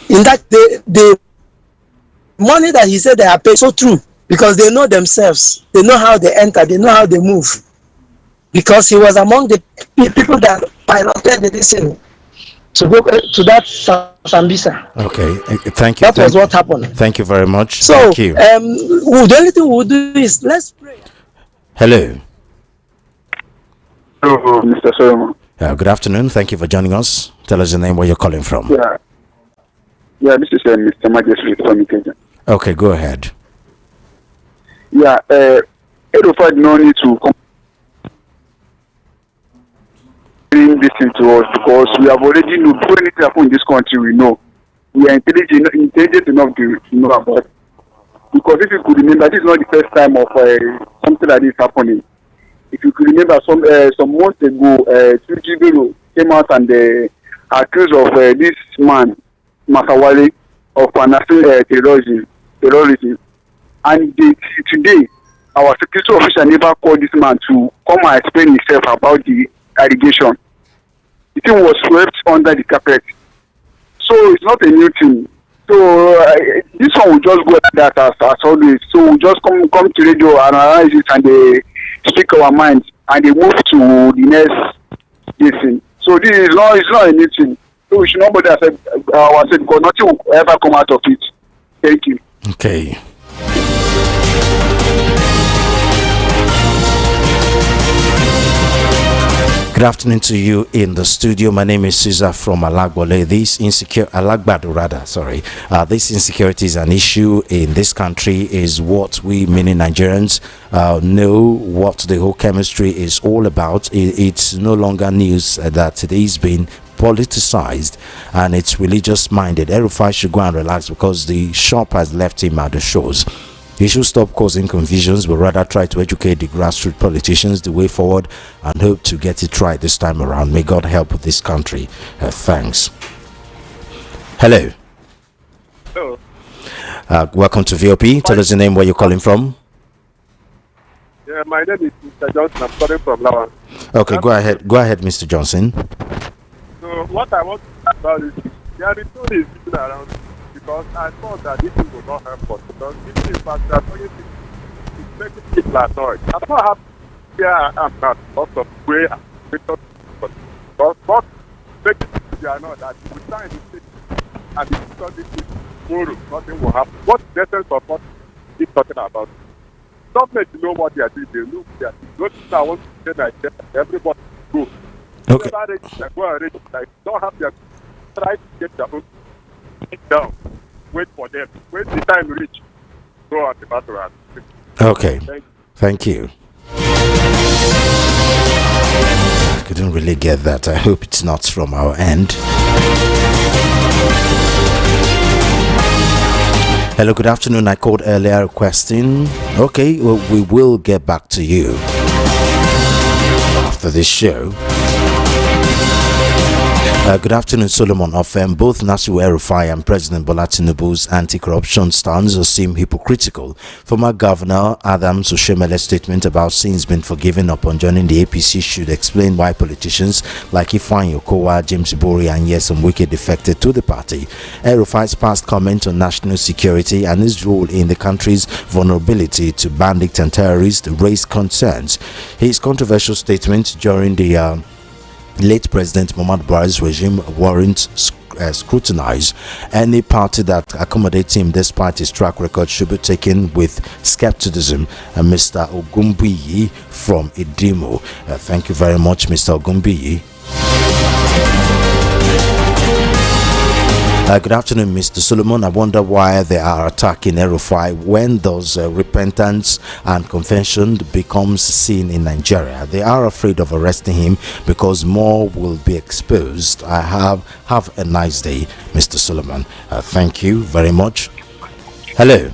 In that, the money that he said they are paid, so true, because they know themselves, they know how they enter, they know how they move, because he was among the people that piloted the decision to go to that Sambisa.
Okay, thank you.
That was what happened.
Thank you very much.
So,
Thank you.
The only thing we'll do is let's pray.
Hello.
Hello, Mr. Solomon.
Good afternoon. Thank you for joining us. Tell us your name, where you're calling from.
Yeah, this is Mr. Majesty from Ikeja.
Okay, go ahead.
Yeah, El-Rufai no need to come bring this into us because we have already known before anything happen in this country. We know we are intelligent enough to know about it. Because if you could remember, this is not the first time of something like this happening. If you could remember, some months ago, Tujibero came out and accused of this man, Masawale, of announcing terrorism. And today, our security official never called this man to come and explain himself about the allegation. The thing was swept under the carpet. So it's not a new thing. So this one will just go like that as always. So we'll just come to radio and analyze it and they speak our minds and they move to the next thing. So this is not, it's not a new thing. So we should not bother ourselves because nothing will ever come out of it. Thank you.
Okay. Good afternoon to you in the studio. My name is Caesar from Alagbole. This insecurity is an issue in this country. Is what we, meaning Nigerians, know what the whole chemistry is all about. It's no longer news that it is being politicized and it's religious minded. El-Rufai should go and relax because the shop has left him at the shores. He should stop causing confusions, but rather try to educate the grassroots politicians the way forward and hope to get it right this time around. May God help this country. Thanks. Hello.
Hello.
Welcome to VOP. Tell us your name, where you're calling from.
Yeah, my name is Mr. Johnson. I'm calling from Lawan.
Okay, go ahead. Go ahead, Mr. Johnson.
So what I want to talk about is there is no is sitting around because I thought that this thing will not help us because this is fact that it's making people annoyed. I'm not happy where I am now because of where I'm because what making people annoyed that we sign the state and the study tomorrow nothing will happen. What's the essence of what he's talking about? Government know what they are doing. They look there. Those things I want to say that everybody go.
Okay.
Don't have their try to get their own down. Wait for them. Wait the time reach. Go on the battle.
Okay. Thank you. I couldn't really get that. I hope it's not from our end. Hello, good afternoon. I called earlier requesting. Okay, well, we will get back to you after this show. Good afternoon, Solomon. Both Nasir El-Rufai and President Bola Tinubu's anti-corruption stance seem hypocritical. Former Governor Adams Oshemele's statement about sins being forgiven upon joining the APC should explain why politicians like Ifeanyi Okowa, James Ibori and Nyesom Wike defected to the party. El-Rufai's past comment on national security and his role in the country's vulnerability to bandits and terrorists raised concerns. His controversial statement during the late President Muhammad Buhari's regime warrants scrutinize. Any party that accommodates him despite his track record should be taken with skepticism. Mr. Ogumbiyi from Idimo. Thank you very much, Mr. Ogumbiyi. Good afternoon, Mr. Solomon. I wonder why they are attacking El-Rufai. When does repentance and confession becomes seen in Nigeria? They are afraid of arresting him because more will be exposed. Have a nice day, Mr. Solomon. Thank you very much. Hello.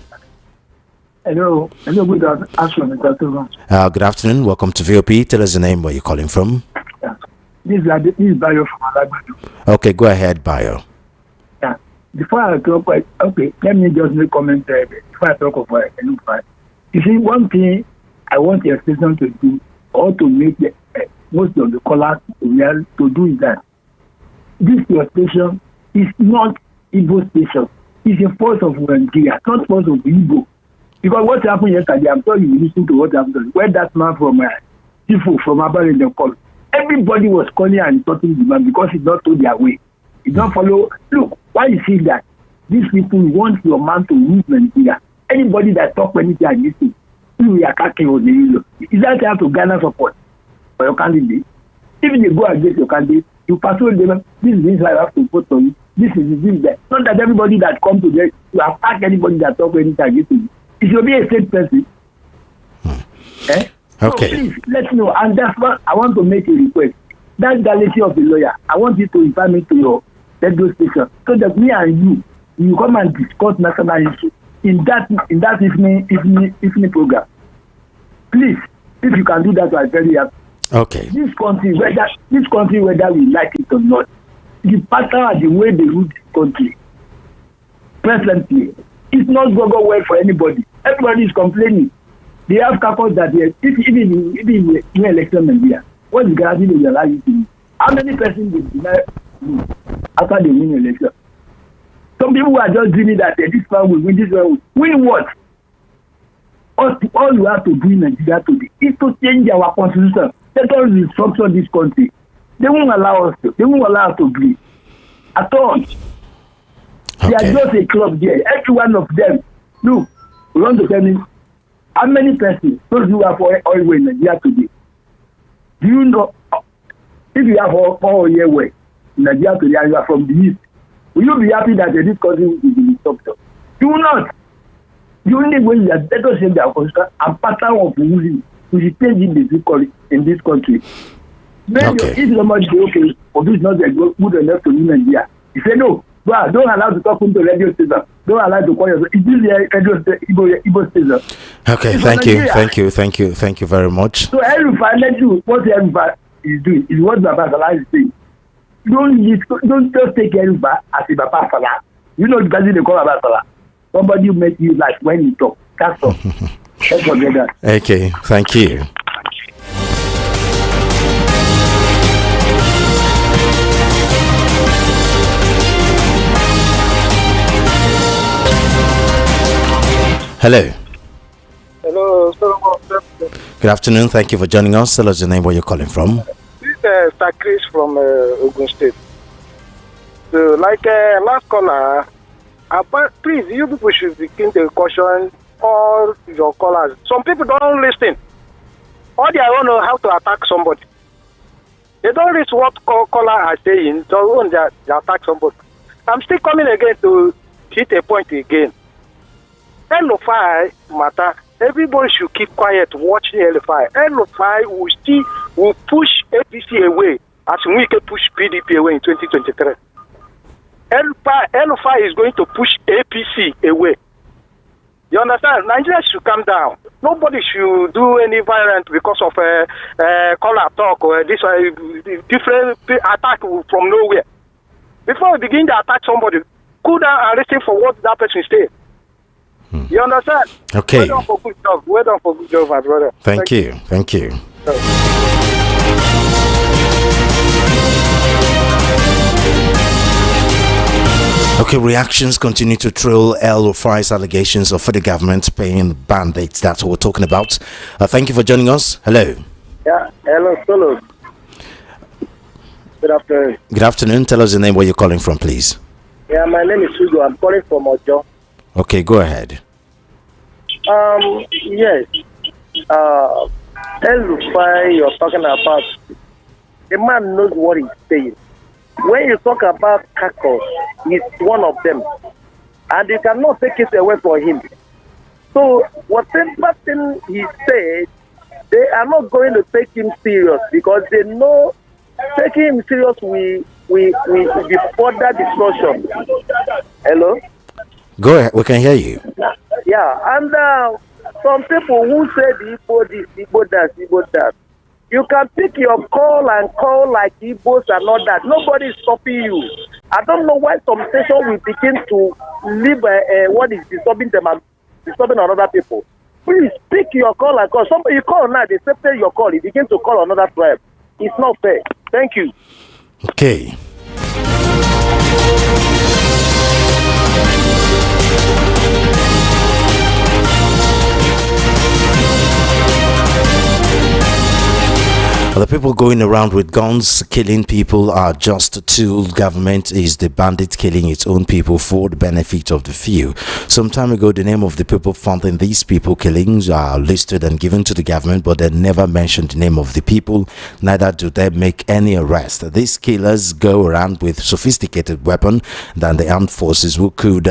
Hello, good afternoon, Mr. Solomon.
Good afternoon. Welcome to VOP. Tell us your name, where you're calling from.
This is Bayo from Alagbado.
Okay, go ahead, Bayo.
Yeah. Before I talk, okay, let me just make comment before I talk of El-Rufai. You see, one thing I want the station to do, or to make most of the callers to do is that this your station is not Igbo station. It's a force of Nigeria, not force of Igbo. Because what happened yesterday, I'm sure you listen to what happened. Where that man from Tifu from Abba in the call. Everybody was calling and talking to the man because he not told their way. He don't follow. Look, why you see that? These people want your man to lose Nigeria. Anybody that talk anything against him, you are attacking on the is that you have to garner support for your candidate? If you go against your candidate, you persuade them, this is this I have to vote on you. This is this that. Not that everybody that come to them, you attack anybody that talk anything against him. It should be a state person.
Okay.
So please, let me know. And that's what I want to make a request. That galaxy of the lawyer, I want you to invite me to your radio station so that me and you come and discuss national issues in that evening program. Please, if you can do that, I'm very happy.
Okay.
This country, whether we like it or not, the pattern and the way they rule this country presently, it's not going to go well for anybody. Everybody is complaining. They have calculated that if in election in Nigeria, what is guarantee they will allow you to do? How many persons will deny you after they win election? Some people are just dreaming that this man will win, this one will win what? All you have to do in Nigeria today is to change our constitution. Let us restructure this country. They won't allow us to. They won't allow us to breathe at all. Okay. They are just a club there. Every one of them. Look, we want to tell me how many persons those who have oil in Nigeria today. Do you know if you have oil in Nigeria today and you are from the east, will you be happy that this country will be restructured? You will not. The only way is that let us change our constitution and pattern of ruling. We should change in this country. Maybe
Okay.
if somebody say, okay, for this not good enough to live in Nigeria, he say no. Well, don't allow to talk into radio station. Don't allow to call yourself. It is the Igbo station.
Okay, thank you very much.
So El-Rufai, let you what El-Rufai is doing is what Baba Salah is saying. Don't just take El-Rufai as a Baba Salah. You know because they call Baba Salah. Somebody make you like when you talk. That's all. Let's forget that.
Okay, thank you. Hello.
Hello, Solomon.
Good afternoon. Thank you for joining us. Tell us your name, where you're calling from.
This is Sir Chris from Ogun State. So, like last caller, please, you people should begin to caution all your callers. Some people don't listen. All they want to know how to attack somebody. They don't listen what caller are saying, so they attack somebody. I'm still coming again to hit a point again. El-Rufai matter. Everybody should keep quiet watching El-Rufai. El-Rufai will push APC away as we can push PDP away in 2023. El-Rufai is going to push APC away. You understand? Nigeria should calm down. Nobody should do any violence because of caller talk or this different attack from nowhere. Before we begin to attack somebody, cool down and listen for what that person says. You understand?
Okay.
Well done for good job. Well done for good job, my brother.
Thank you. Thank you. Okay, reactions continue to trail El-Rufai's allegations of federal government paying bandits. That's what we're talking about. Thank you for joining us. Hello.
Yeah, hello. Good afternoon.
Good afternoon. Tell us your name, where you're calling from, please.
Yeah, my name is Hugo. I'm calling from Ojo.
Okay, go ahead.
Yes. El-Rufai you're talking about, the man knows what he's saying. when you talk about Kakos, he's one of them. And you cannot take it away from him. So whatever thing he said, they are not going to take him serious because they know taking him serious will be further discussion. Hello?
Go ahead, we can hear you.
Yeah, and some people who say the Igbo this, Igbo that, you can pick your call and call like Igbos and all that. Nobody is stopping you. I don't know why some stations will begin to leave what is disturbing them and disturbing other people. Please pick your call and call. Somebody you call now, they separate your call. You begin to call another tribe. It's not fair. Thank you.
Okay. The people going around with guns killing people are just a tool. Government is the bandit killing its own people for the benefit of the few. Some time ago, the name of the people funding these people killings are listed and given to the government, but they never mention the name of the people. Neither do they make any arrest. These killers go around with sophisticated weapon than the armed forces. Who could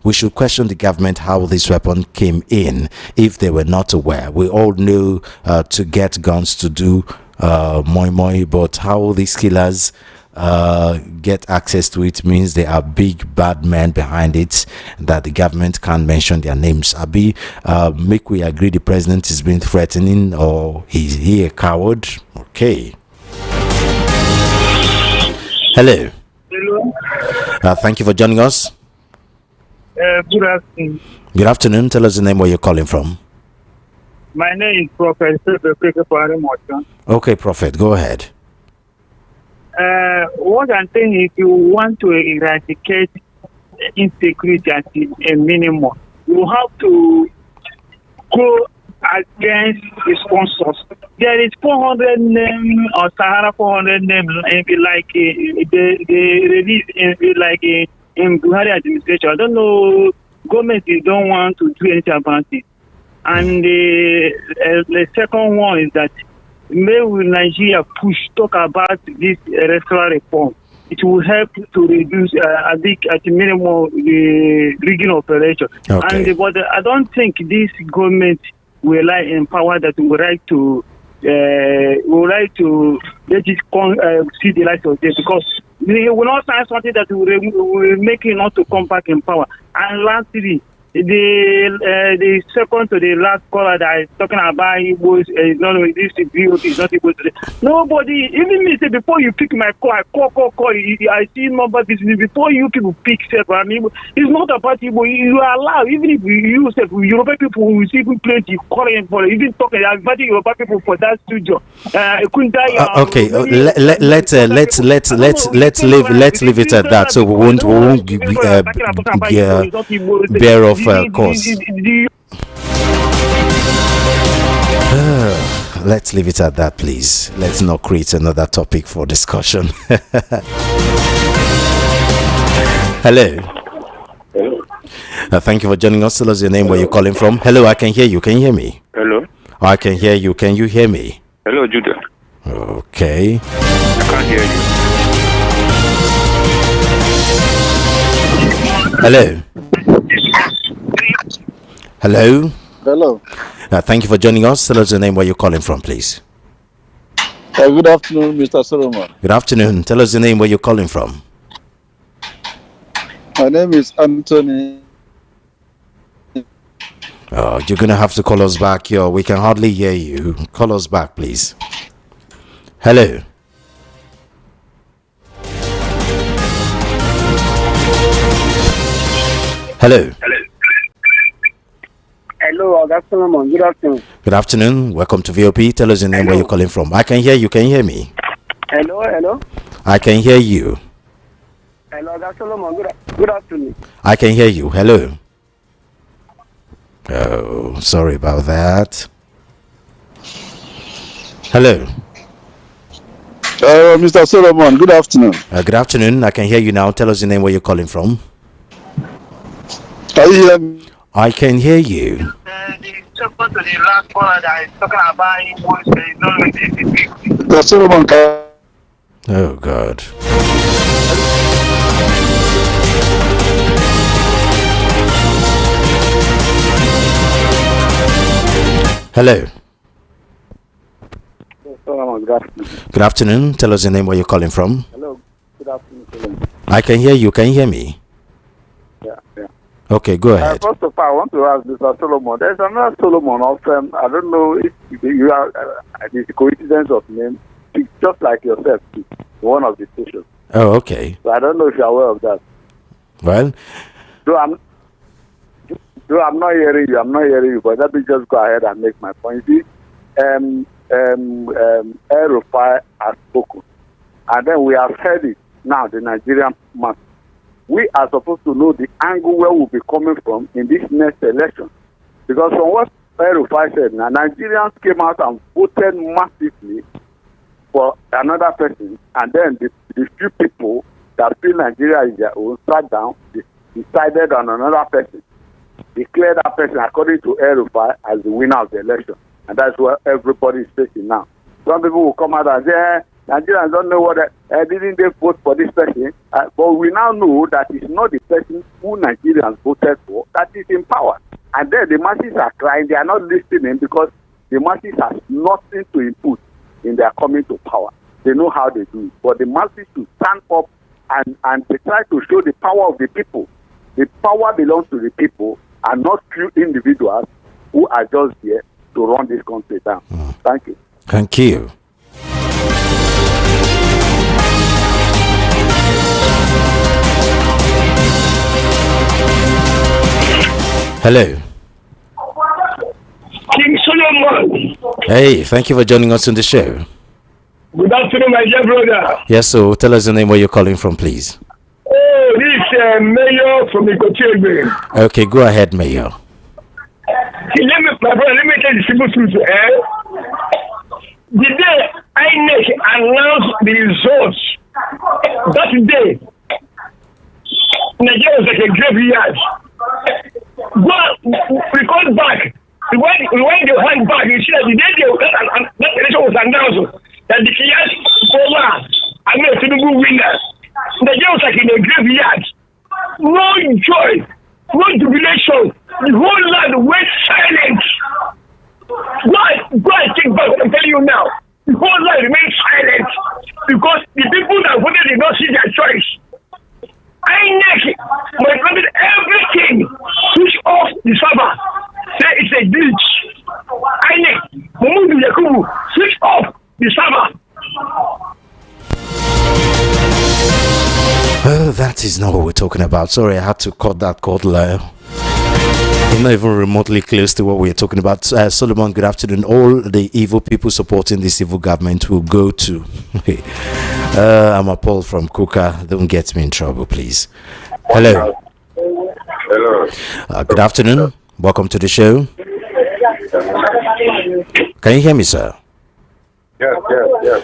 we should question the government how this weapon came in if they were not aware. We all knew to get guns to do moi, but how these killers get access to it means they are big bad men behind it that the government can't mention their names. Abi, make we agree the president is being threatening, or is he a coward? Okay. Hello.
Hello.
Thank you for joining us.
Good afternoon.
Good afternoon. Tell us the name where you're calling from.
My name is Prophet.
Okay, Prophet, go ahead.
What I'm saying is, if you want to eradicate insecurity at a minimum, you have to go against the sponsors. There is 400 names or Sahara 400 names, like they release in Buhari administration. I don't know, government don't want to do anything about it. And the second one is that may Nigeria talk about this electoral reform. It will help to reduce at the minimum the rigging operation.
Okay.
But I don't think this government will lie in power that will like to let it see the light of day, because they will not sign something that will make it not to come back in power. And lastly, the second to the last caller that is talking about Igbos is not this BOP is not Igbos today. Nobody, even me say before you pick my call, I call. I see number this before you people pick self. I mean, it's not about Igbo. You are allowed, even if you say Yoruba people will see people plenty calling for even talking. I invited Yoruba people for that studio.
Okay, let's leave it at that, so we won't bear off course. Let's leave it at that, please. Let's not create another topic for discussion. Hello. Thank you for joining us. Tell us your name, where you're calling from. Hello, I can hear you. Can you hear me?
Hello.
I can hear you. Can you hear me?
Hello, Judah.
Okay.
I can't hear you.
Hello. Hello.
Hello.
Thank you for joining us. Tell us your name, where you're calling from, please.
Good afternoon, Mr. Solomon.
Good afternoon. Tell us your name, where you're calling from.
My name is Anthony.
You're going to have to call us back here. We can hardly hear you. Call us back, please. Hello. Hello.
Hello, Oga Solomon. Good afternoon.
Good afternoon. Welcome to VOP. Tell us your name, where you're calling from. I can hear you. Can you hear me?
Hello.
I can hear you.
Hello, Oga Solomon. Good afternoon.
I can hear you. Hello. Oh, sorry about that. Hello.
Mr. Solomon, good afternoon.
Good afternoon. I can hear you now. Tell us your name, where you're calling from.
Can you hear me?
I can hear you.
Mr. Solomon,
Oh, God. Hello. Good afternoon. Tell us your name, where you're calling from.
Hello. Good afternoon.
I can hear you. Can you hear me?
Yeah.
Okay, go ahead.
First of all, I want to ask Mr. Solomon. There's another Solomon of them. I don't know if you are. It's a coincidence of name. It's just like yourself, too, one of the stations.
Oh, okay.
So I don't know if you're aware of that.
Well,
Though I'm not hearing you, but let me just go ahead and make my point. You see, El-Rufai has spoken, and then we have heard it now. The Nigerian man, we are supposed to know the angle where we'll be coming from in this next election, because from what El-Rufai said, now Nigerians came out and voted massively for another person, and then the few people that feel Nigeria is their own sat down, decided on another person, declared that person according to El-Rufai as the winner of the election. And that's what everybody is facing now. Some people will come out and say, Nigerians don't know what, didn't they vote for this person? But we now know that it's not the person who Nigerians voted for that is in power. And then the masses are crying, they are not listening because the masses have nothing to input in their coming to power. They know how they do it. But the masses should stand up and they try to show the power of the people. The power belongs to the people and not few individuals who are just there to run this country down. Thank you.
Thank you. Hello.
King Solomon.
Hey, thank you for joining us on the show.
Good afternoon, my dear brother.
Yes, so tell us the name, where you're calling from, please.
Oh, this Mayor from Ikochegbe.
Okay, go ahead, Mayor.
My brother, let me tell you simple truth. The day INEC announced the results, that day, Nigeria was like a graveyard. We called back. We went your hand back. You see that the day that election was announced, that the Kiyas over and made Tinubu winner. Nigeria was like in a graveyard. No joy, no jubilation. The whole land went silent. Go and think back what I'm telling you now. The whole land remained silent because the people that voted did not see their choice. INEC manipulated everything. Switch off the server. Say it's a glitch. INEC, Momudu Yakubu, switch off the server.
Well, that is not what we're talking about. Sorry, I had to cut that cord low. I'm not even remotely close to what we're talking about. Solomon, good afternoon. All the evil people supporting this evil government will go to. I'm appalled from Kuka. Don't get me in trouble, please. Hello.
Hello.
Good afternoon. Welcome to the show. Can you hear me, sir?
Yes.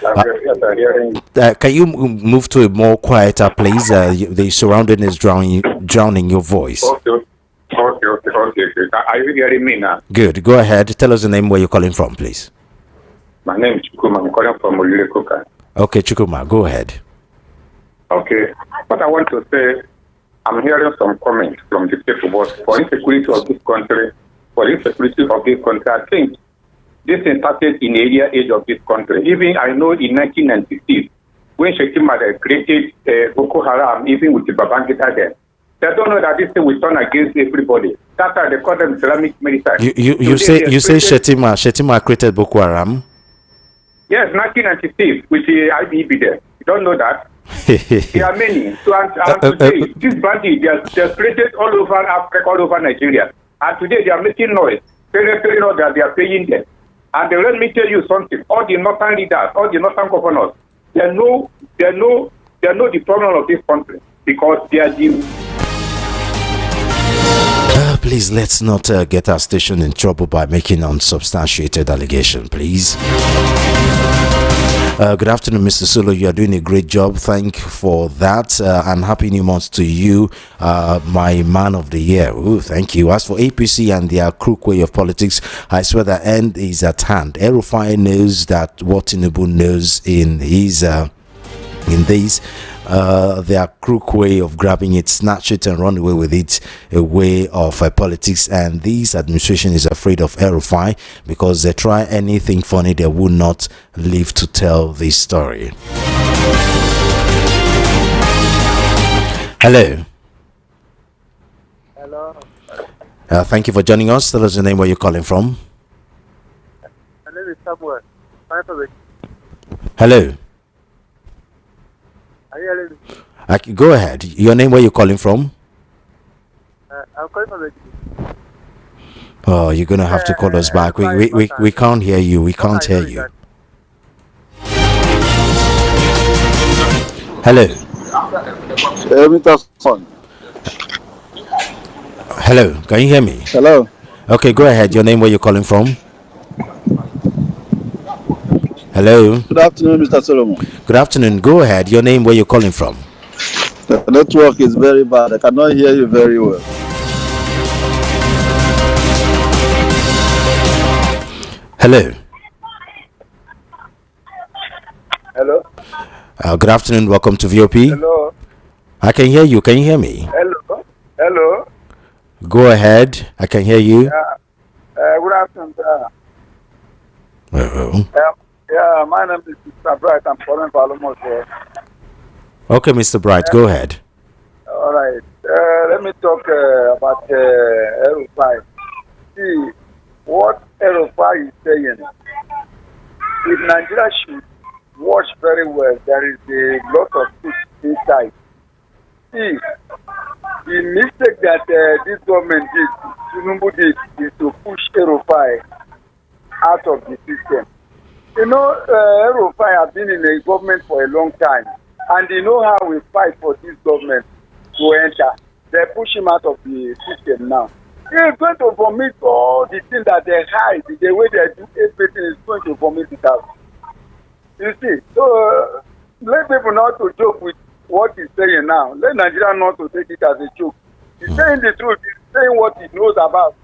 I'm hearing.
Can you move to a more quieter place? The surrounding is drowning your voice.
Okay. Are you hearing me now?
Good. Go ahead. Tell us the name, where you're calling from, please.
My name is Chukuma. I'm calling from Kuka.
Okay, Chukuma, go ahead.
Okay. What I want to say, I'm hearing some comments from the people, but for insecurity of this country, I think this started in the earlier age of this country. Even I know in 1996, when Shetima created Boko Haram, even with the Babangida there, they don't know that this thing will turn against everybody. That's why they call them Islamic military.
You say Shetima created Boko Haram?
Yes, 1996 with the IBB there. You don't know that? There are many. So today, this bandit, they are spread all over Africa, all over Nigeria. And today they are making noise. Very know that they are paying them. And let me tell you something. All the northern leaders, all the northern governors, they know the problem of this country because they are the.
Please, let's not get our station in trouble by making unsubstantiated allegation, please. Good afternoon, Mr. Solo. You are doing a great job. Thank you for that. And happy new month to you, my man of the year. Ooh, thank you. As for APC and their crook way of politics, I swear the end is at hand. El-Rufai knows that what Tinubu knows in his in this. Their crook way of grabbing it, snatch it and run away with it, a way of politics. And this administration is afraid of El-Rufai because they try anything funny, they will not live to tell this story. Hello.
Hello.
Thank you for joining us. Tell us your name, where you're calling from.
My name is Samuel.
Hello.
Are you hearing me?
Go ahead. Your name, where you're calling from?
I'm calling from the.
Oh, you're gonna have to call us back. We can't hear you. We can't hear you. Hello. Hello. Can you hear me?
Hello.
Okay, go ahead. Your name, where you're calling from? Hello.
Good afternoon, Mr. Solomon.
Good afternoon. Go ahead. Your name, where you're calling from?
The network is very bad. I cannot hear you very well.
Hello.
Hello.
Good afternoon. Welcome to VOP.
Hello.
I can hear you. Can you hear me?
Hello. Hello.
Go ahead. I can hear you.
Yeah. Good afternoon, sir.
Uh-oh.
Yeah, my name is Mr. Bright. I'm calling for almost.
Okay, Mr. Bright, go ahead.
All right. Let me talk about El-Rufai. See, what El-Rufai is saying, if Nigeria should watch very well, there is a lot of truth inside. See, the mistake that this government did, Tinubu did, is to push El-Rufai out of the system. You know, El-Rufai have been in the government for a long time, and they know how we fight for this government to enter. They push him out of the system now. He is going to vomit all the things that they hide, the way they do everything is going to vomit it out. You see, so let people not to joke with what he's saying now. Let Nigeria not to take it as a joke. He's saying the truth. He's saying what he knows about.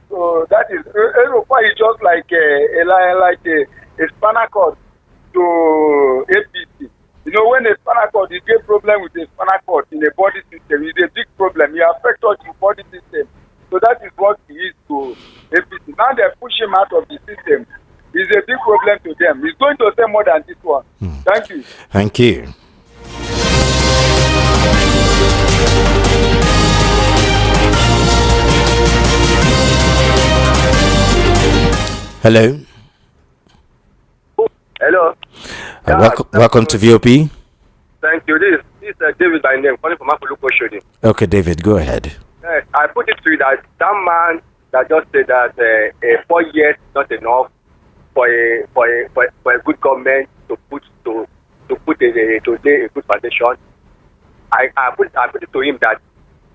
So that is, El-Rufai is just like a spinal cord to APC. You know, when a spinal cord, you get problem with a spinal cord in the body system, it's a big problem. It affects us in body system. So that is what he is to APC. Now they push him out of the system. It's a big problem to them. He's going to say more than this one. Thank you.
Thank you. Hello.
Hello.
Welcome to VOP.
Thank you. This is David by name, calling from Apoluko Shodi.
Okay, David, go ahead.
I put it to you that man that just said that 4 years is not enough for a good government to lay a good foundation. I put it to him that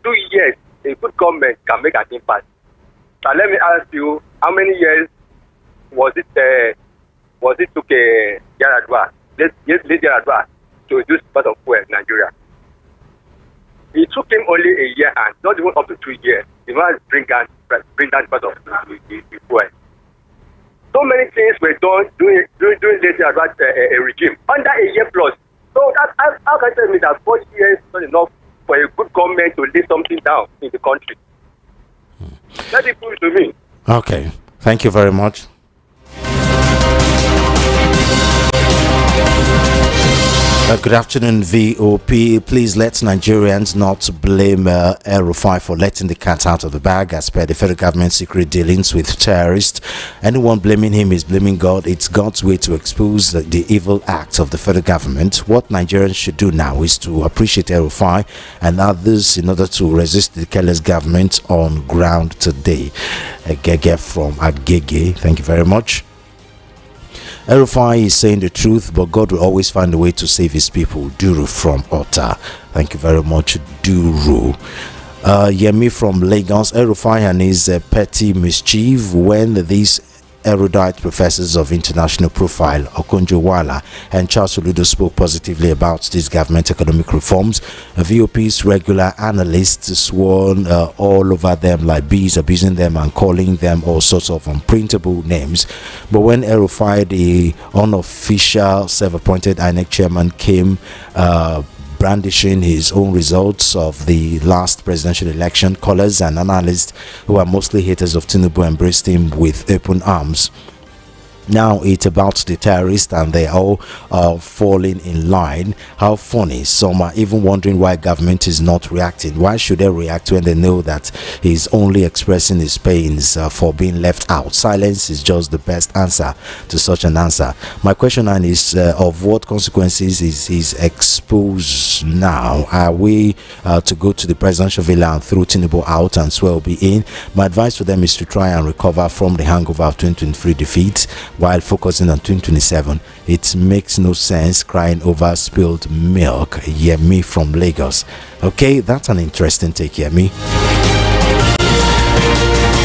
2 years a good government can make an impact. So let me ask you, how many years was it took Yaradua to reduce part of fuel in Nigeria? It took him only a year and not even up to 2 years. He must bring down part of the fuel. So many things were done during Yaradua regime under a year plus. So that how can you tell me that 4 years is not enough for a good government to lay something down in the country? Let it prove to me.
Okay, thank you very much. Good afternoon, VOP. Please let Nigerians not blame El-Rufai for letting the cat out of the bag as per the federal government's secret dealings with terrorists. Anyone blaming him is blaming God. It's God's way to expose the evil acts of the federal government. What Nigerians should do now is to appreciate El-Rufai and others in order to resist the careless government on ground today. Agege from Agege. Thank you very much. El-Rufai is saying the truth, but God will always find a way to save his people. Duru from Ota. Thank you very much, Duru. Yemi from Lagos. El-Rufai and his petty mischief, when these erudite professors of international profile, Okonjo Wala and Charles Oludo, spoke positively about this government economic reforms. VOP's regular analysts sworn all over them like bees, abusing them and calling them all sorts of unprintable names. But when El-Rufai, the unofficial self-appointed INEC chairman, came brandishing his own results of the last presidential election, callers and analysts who are mostly haters of Tinubu embraced him with open arms. Now it's about the terrorists and they're all falling in line. How funny. Some are even wondering why government is not reacting. Why should they react when they know that he's only expressing his pains for being left out? Silence is just the best answer to such an answer. My question is of what consequences is his exposed now? Are we to go to the presidential villa and throw Tinubu out and swear will be in? My advice for them is to try and recover from the hangover of 2023 defeat while focusing on 2027. It makes no sense crying over spilled milk. Yemi from Lagos. Okay, that's an interesting take, Yemi.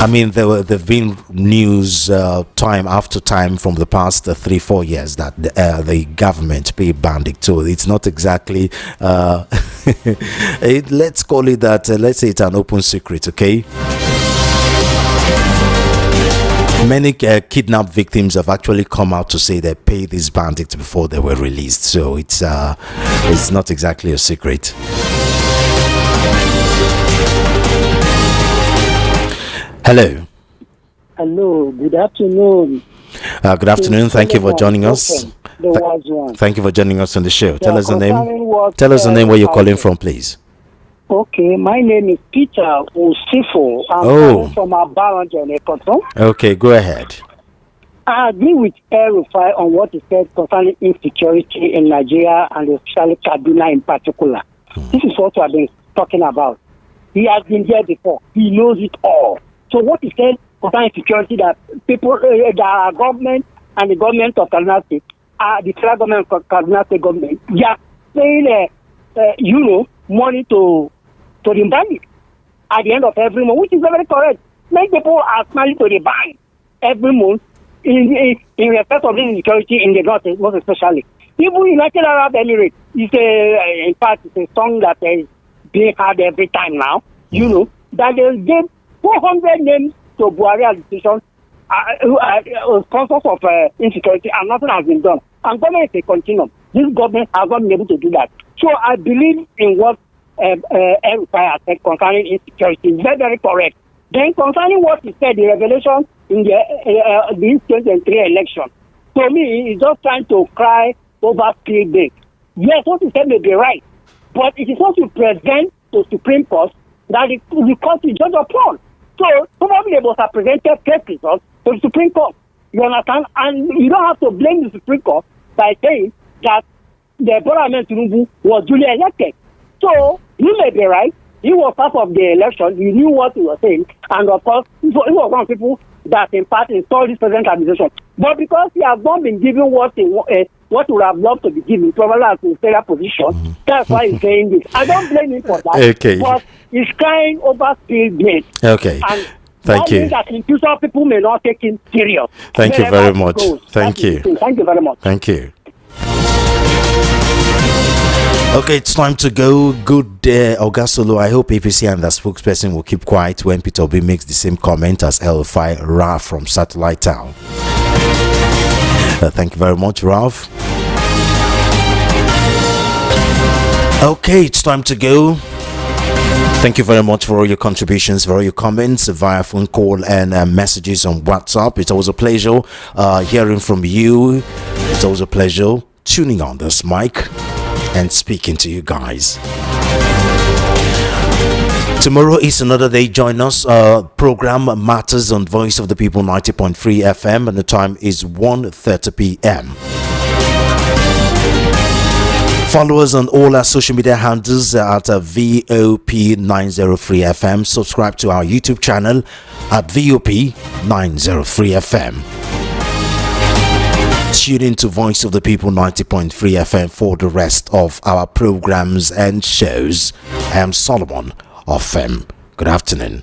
I mean, there've been news time after time from the past 3-4 years that the government pay bandit. So it's not exactly let's call it that, let's say it's an open secret, okay? Many kidnapped victims have actually come out to say they paid these bandits before they were released. So it's not exactly a secret. Hello.
Hello. Good afternoon.
Good afternoon. Thank you for joining us. Thank you for joining us on the show. Tell us the name. Tell us the name where you're calling from, please.
Okay, my name is Peter Osifo. I'm calling from Abaran.
Okay, go ahead.
I agree with El-Rufai on what he said concerning insecurity in Nigeria and especially Kaduna in particular. This is what we have been talking about. He has been there before. He knows it all. So what he said concerning security, that people, the government and the government of Kaduna State, the federal government of Kaduna State government, they are paying, money to the bandits at the end of every month, which is very correct. Many people are smiling to the bank every month in respect of insecurity in the north, most especially. Even United Arab Emirates, in fact, it's a song that is being heard every time now, that they gave 400 names to Buhari administration, sponsors of insecurity, and nothing has been done. And government is a continuum. This government has not been able to do that. So I believe in what El-Rufai has said concerning insecurity. It's very, very correct. Then concerning what he said, the revelation in the 2023 election, to me, he's just trying to cry over spilled milk. Yes, what he said may be right, but it is not to present to Supreme Court that the court will judge upon. So probably they must have presented case results to the Supreme Court. You understand? And you don't have to blame the Supreme Court by saying that the Ahmed Tinubu was duly elected. So he may be right. He was part of the election. He knew what he was saying, and of course, he was one of the people that in part installed this present administration. But because he has not been given what he would have loved to be given, probably as a federal position, that's why he's saying this. I don't blame him for that.
Okay.
But he's crying over spilled milk.
Okay.
And
thank you.
That in future people may not take him serious.
Thank you very much. Thank you.
Thank you very much.
Thank you. Okay, it's time to go. Good day, Ogasolo. I hope APC and the spokesperson will keep quiet when Peter Obi makes the same comment as El-Rufai Ralph from Satellite Town. Thank you very much, Ralph. Okay, it's time to go. Thank you very much for all your contributions, for all your comments via phone call and messages on WhatsApp. It's always a pleasure hearing from you. It's always a pleasure tuning on this mic and speaking to you guys. Tomorrow is another day. Join us. Program Matters on Voice of the People 90.3 FM, and the time is 1:30 p.m. Follow us on all our social media handles at VOP903 FM. Subscribe to our YouTube channel at VOP903 FM. Tune in to Voice of the People 90.3 FM for the rest of our programs and shows. I am Solomon of FM. Good afternoon.